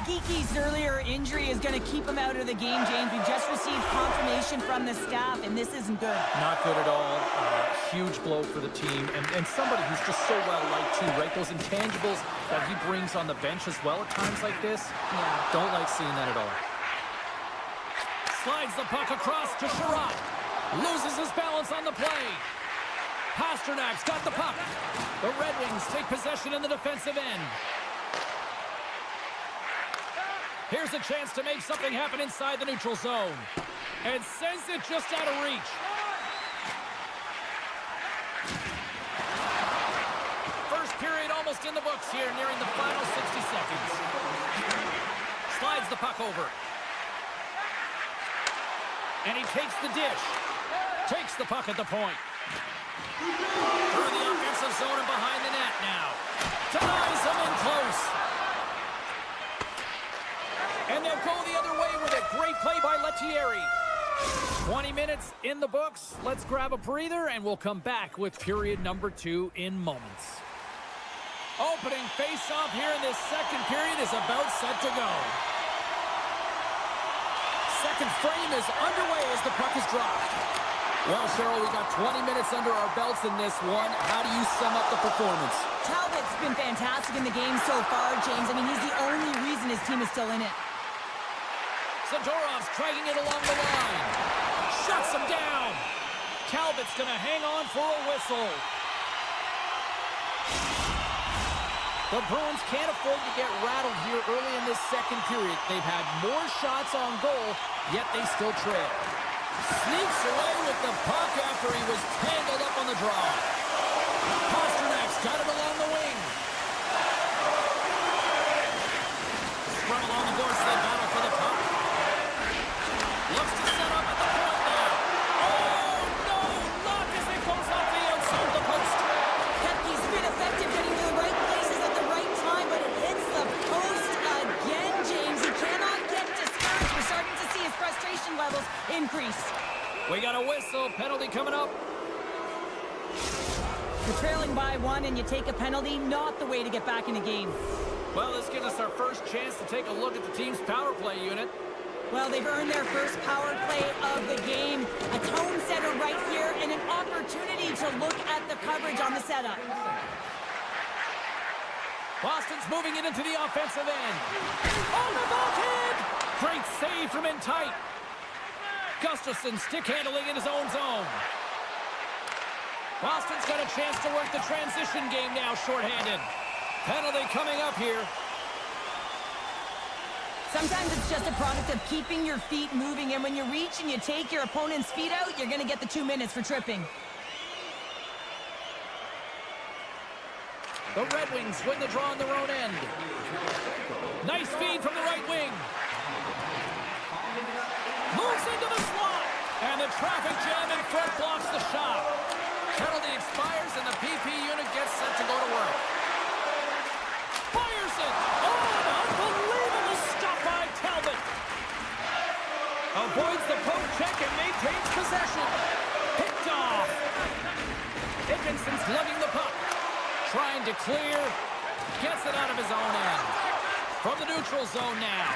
Geeky's earlier injury is going to keep him out of the game, James. We just received confirmation from the staff, and this isn't good. Not good at all. Huge blow for the team, and somebody who's just so well-liked, too, right? Those intangibles that he brings on the bench as well at times like this. Yeah. Don't like seeing that at all. Slides the puck across to Sherratt. Loses his balance on the play. Pasternak's got the puck. The Red Wings take possession in the defensive end. Here's a chance to make something happen inside the neutral zone. And sends it just out of reach. First period almost in the books here, nearing the final 60 seconds. Slides the puck over. And he takes the dish. Takes the puck at the point. Through the offensive zone and behind the net now. Denies him in close. And they'll go the other way with a great play by Thierry. 20 minutes in the books. Let's grab a breather, and we'll come back with period number 2 in moments. Opening face-off here in this second period is about set to go. Second frame is underway as the puck is dropped. Well, Cheryl, we got 20 minutes under our belts in this one. How do you sum up the performance? Talbot's been fantastic in the game so far, James. I mean, he's the only reason his team is still in it. Zadorov's dragging it along the line. Shuts him down. Talbot's going to hang on for a whistle. The Bruins can't afford to get rattled here early in this second period. They've had more shots on goal, yet they still trail. Sneaks away with the puck after he was tangled up on the draw. Pasternak's got it along the wing. Scrum along the boards, they battle for the puck. Looks to set up at the point now. Oh, no! Luck as it goes off the outside of the post. Kepke's been effective getting to the right places at the right time, but it hits the post again, James. He cannot get discouraged. We're starting to see his frustration levels increase. We got a whistle. Penalty coming up. You're trailing by 1 and you take a penalty, not the way to get back in the game. Well, this gives us our first chance to take a look at the team's power play unit. Well, they've earned their first power play of the game. A tone setter right here and an opportunity to look at the coverage on the setup. Boston's moving it into the offensive end. Oh, the ball kid! Great save from in tight. Gustafsson stick handling in his own zone. Boston's got a chance to work the transition game now shorthanded. Penalty coming up here. Sometimes it's just a product of keeping your feet moving, and when you reach and you take your opponent's feet out, you're going to get the 2 minutes for tripping. The Red Wings win the draw on their own end. Nice feed from the right wing. Moves into the slot. And the traffic jam in front blocks the shot. Penalty expires and the PP unit gets set to go to work. Fires it. Oh, an unbelievable stop by Talbot. Avoids the poke check and maintains possession. Picked off. Dickinson's lugging the puck. Trying to clear. Gets it out of his own end. From the neutral zone now.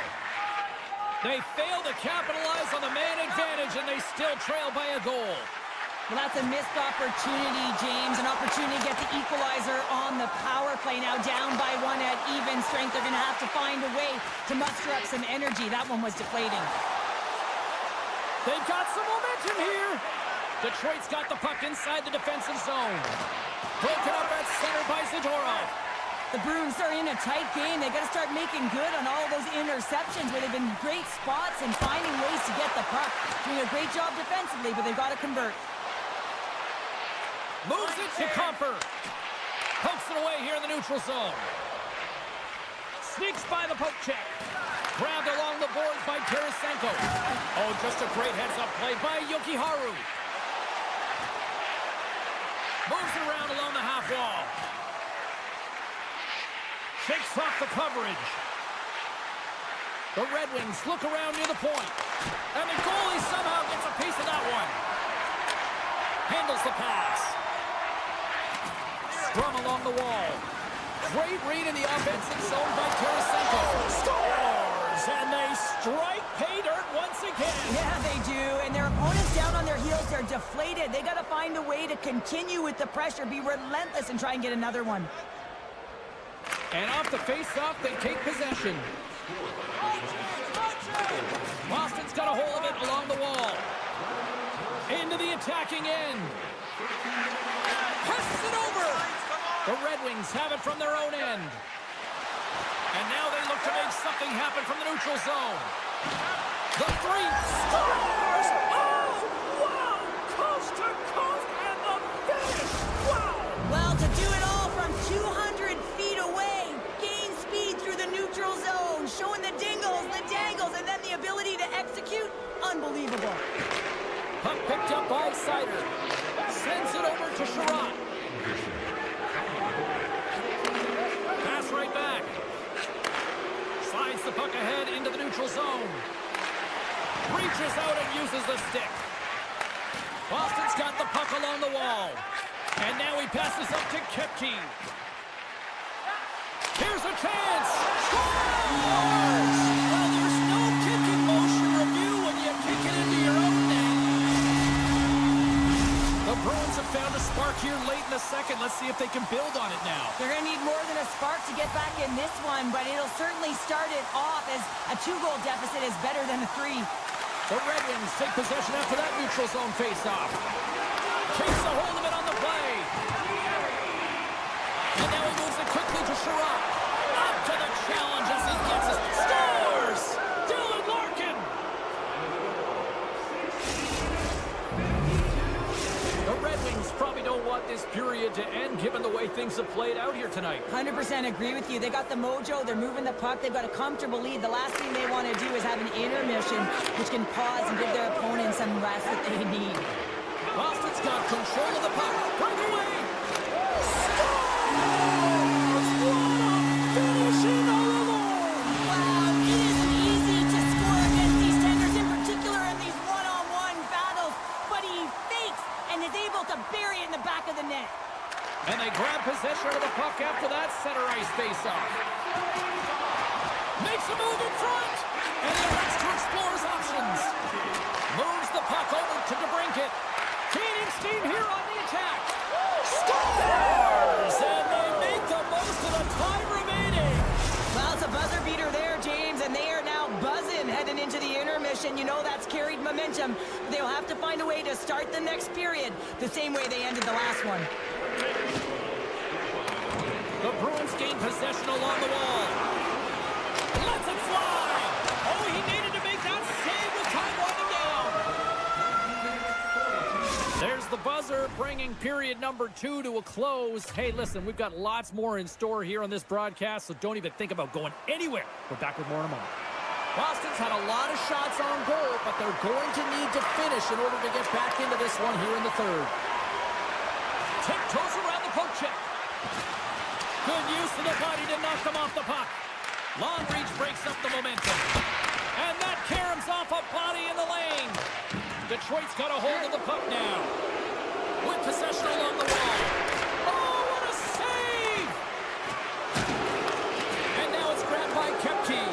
They fail to capitalize on the man advantage, and they still trail by a goal. Well, that's a missed opportunity, James. An opportunity to get the equalizer on the power play. Now down by 1 at even strength. They're going to have to find a way to muster up some energy. That one was deflating. They've got some momentum here. Detroit's got the puck inside the defensive zone. Broken up at center by Zadorov. The Bruins are in a tight game. They got to start making good on all of those interceptions where they've been great spots and finding ways to get the puck. Doing a great job defensively, but they've got to convert. Moves it to Comfer. Pokes it away here in the neutral zone. Sneaks by the poke check. Grabbed along the boards by Tarasenko. Oh, just a great heads-up play by Jokiharju. Moves it around along the half wall. Shakes off the coverage. The Red Wings look around near the point. And the goalie somehow gets a piece of that one. Handles the pass. Scrum along the wall. Great read in the offensive zone by Tarasenko. Scores! And they strike pay dirt once again. Yeah, they do. And their opponents down on their heels are deflated. They got to find a way to continue with the pressure, be relentless, and try and get another one. And off the face-off, they take possession. Boston's got a hold of it along the wall. Into the attacking end. Passes it over. The Red Wings have it from their own end. And now they look to make something happen from the neutral zone. The three scores! Oh, wow! Coast to coast and the finish! Wow! Well, to do it all from 200 feet away, gain speed through the neutral zone, showing the dingles, the dangles, and then the ability to execute, unbelievable. Puck picked up by Sider. Sends it over to Sherratt. Pass right back. Slides the puck ahead into the neutral zone. Reaches out and uses the stick. Boston's got the puck along the wall. And now he passes up to Kepke. Here's a chance. Scores! Well, there's no kicking motion review when you kick it into your own net. The Bruins have found a spark here late in the second. Let's see if they can build on it now. They're going to need more than a spark to get back in this one, but it'll certainly start it off as a 2-goal deficit is better than a 3. The Red Wings take possession after that neutral zone faceoff. Takes a hold of it on the play. And now he moves it quickly to Sherratt. Up to the challenge as he gets it. Scores! Dylan Larkin! The Red Wings probably don't want this period to end given the way things have played out here tonight. 100% agree with you. They got the mojo. They're moving the puck. They've got a comfortable lead. The last thing they want to do is have an intermission, which can pause and give their opponent some rest that they need. Boston's got control of the puck. Breakaway! Finishing all alone! Wow, it isn't easy to score against these tenders, in particular in these one-on-one battles, but he fakes and is able to bury it in the back of the net. And they grab possession of the puck after that center ice face-off. Makes a move in front! And he elects to explore his options. Moves the puck over to DeBrincat. Gaining steam here on the attack. Scores! And they make the most of the time remaining. Well, it's a buzzer beater there, James, and they are now buzzing heading into the intermission. You know that's carried momentum. They'll have to find a way to start the next period the same way they ended the last one. The Bruins gain possession along the wall. Lets it fly! Oh, he needed to make that save with time winding down. There's the buzzer, bringing period number 2 to a close. Hey, listen, we've got lots more in store here on this broadcast, so don't even think about going anywhere. We're back with more in a moment. Boston's had a lot of shots on goal, but they're going to need to finish in order to get back into this one here in the third. Tiptoes around the poke check. Good use of the body to knock them off the puck. Long reach breaks up the momentum. And that caroms off a body in the lane. Detroit's got a hold of the puck now. With possession along the wall. Oh, what a save! And now it's grabbed by Kepke.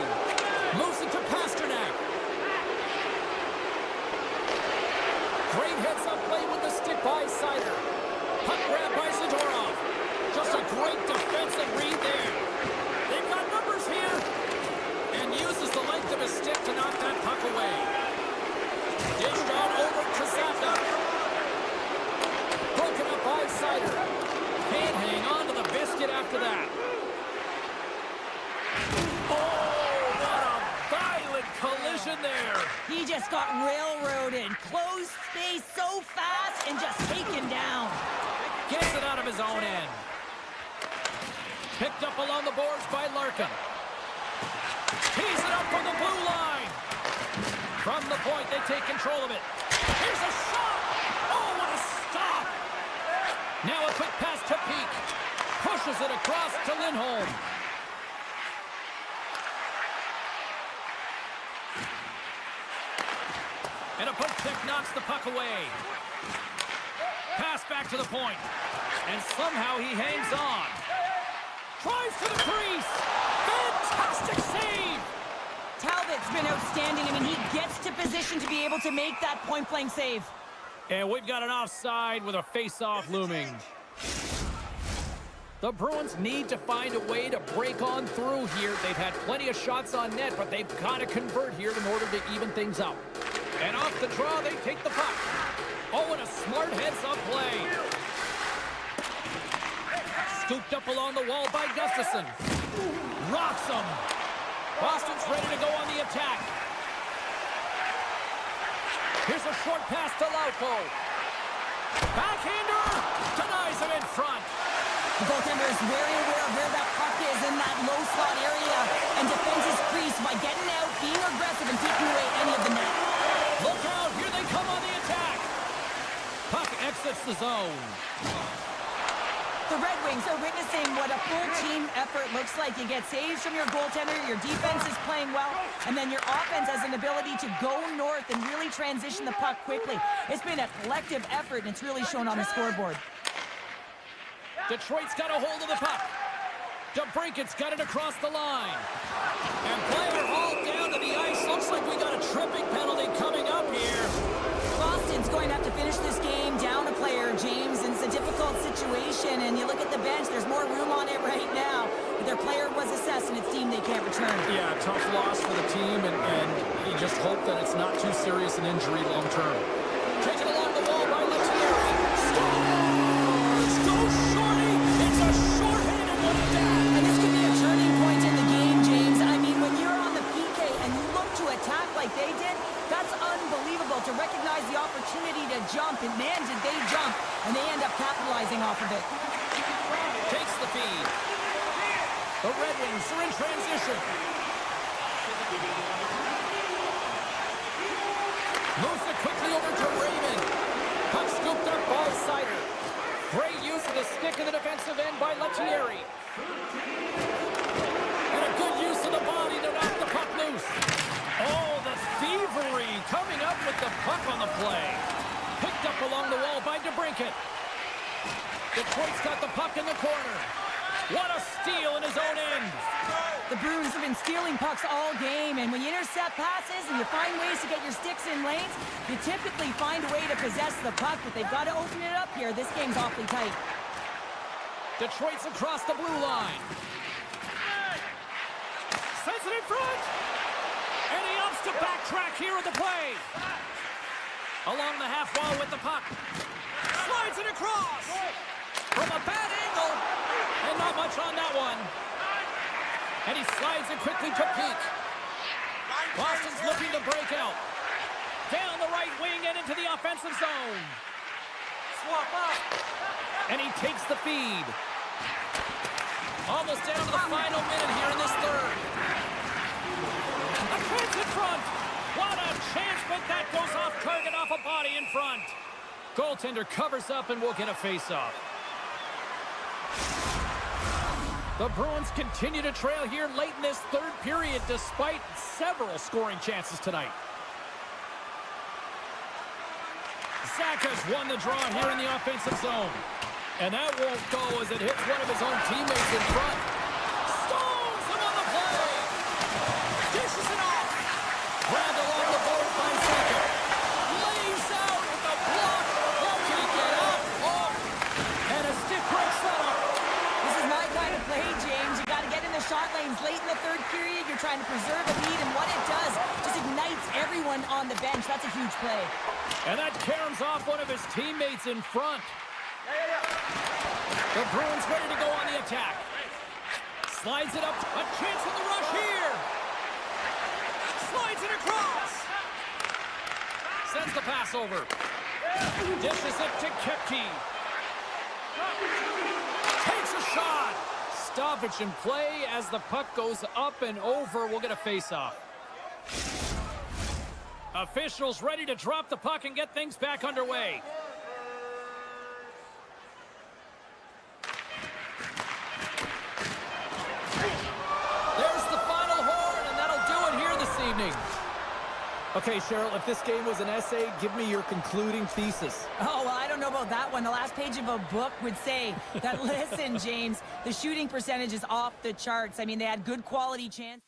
Moves it to Pasternak. Great heads-up play with the stick by Seider. Puck grab by Zadorov. Just a great defensive read there. They've got numbers here. And uses the length of his stick to knock that puck away. Dished on over to Zappa. Broken up by Seider. Can't hang on to the biscuit after that. Oh, what a violent collision there. He just got railroaded. Closed space so fast and just taken down. Gets it out of his own end. Picked up along the boards by Larkin. Tees it up from the blue line. From the point, they take control of it. Here's a shot! Oh, what a stop! Now a quick pass to Peak. Pushes it across to Lindholm. And a poke check knocks the puck away. Pass back to the point. And somehow he hangs on. Tries to the crease. Fantastic save! Talbot's been outstanding. I mean, he gets to position to be able to make that point-blank save. And we've got an offside with a face-off looming. The Bruins need to find a way to break on through here. They've had plenty of shots on net, but they've got to convert here in order to even things up. And off the draw, they take the puck. Oh, and a smart heads-up play. Scooped up along the wall by Gustafsson. Rocks him. Boston's ready to go on the attack. Here's a short pass to Lauko. Backhander denies him in front. The goaltender is very aware of where that puck is in that low slot area and defends his crease by getting out, being aggressive, and taking away any of the net. Look out, here they come on the attack. Puck exits the zone. The Red Wings are witnessing what a full team effort looks like. You get saves from your goaltender, your defense is playing well, and then your offense has an ability to go north and really transition the puck quickly. It's been a collective effort, and it's really shown on the scoreboard. Detroit's got a hold of the puck. DeBrincat's got it across the line. And player hauled down to the ice. Looks like we got a tripping penalty coming up here. Boston's going to have to finish this game down a player, James, and it's a difficult situation. And you look at the bench, there's more room on it right now. But their player was assessed, and it's deemed they can't return. Yeah, tough loss for the team, and you just hope that it's not too serious an injury long term. Taken along the wall by Lettieri. Scores! Go Shorty! It's a shorthanded one at that. And this could be a turning point in the game, James. I mean, when you're on the PK and you look to attack like they did, that's unbelievable to recognize the opportunity to jump. And man, did they jump. And they end up capitalizing off of it. Takes the feed. The Red Wings are in transition. Moves it quickly over to Raymond. Puck scooped up by Sider. Great use of the stick in the defensive end by Lettieri. And a good use of the body to knock the puck loose. Oh, the thievery coming up with the puck on the play. Picked up along the wall by DeBrincat. Detroit's got the puck in the corner. What a steal in his own end. The Bruins have been stealing pucks all game, and when you intercept passes and you find ways to get your sticks in lanes, you typically find a way to possess the puck, but they've got to open it up here. This game's awfully tight. Detroit's across the blue line. Sends it in front. And he opts to backtrack here at the play. Along the half wall with the puck. Slides it across. From a bad angle. And not much on that one. And he slides it quickly to Peak. Boston's looking to break out. Down the right wing and into the offensive zone. Swap up. And he takes the feed. Almost down to the final minute here in this third. A chance in front. What a chance, but that goes off target off a body in front. Goaltender covers up and we'll get a face-off. The Bruins continue to trail here late in this third period despite several scoring chances tonight. Zaka's won the draw here in the offensive zone. And that won't go as it hits one of his own teammates in front. Stones him on the play. Dishes it off. Grabbed along the board by Zaka. Lays out with the block. Oh, can he get up? Oh, and a stick breaks that up. This is my kind of play, James. You got to get in the shot lanes late in the third period. You're trying to preserve a lead, and what it does just ignites everyone on the bench. That's a huge play. And that caroms off one of his teammates in front. The Bruins ready to go on the attack. Slides it up. A chance in the rush here. Slides it across. Sends the pass over. Dishes it to Kepke. Takes a shot. Stoppage in play as the puck goes up and over. We'll get a face-off. Officials ready to drop the puck and get things back underway. There's the final horn, and that'll do it here this evening. Okay, Cheryl, if this game was an essay, give me your concluding thesis. Oh, well, I don't know about that one. The last page of a book would say that, listen, James, the shooting percentage is off the charts. I mean, they had good quality chance.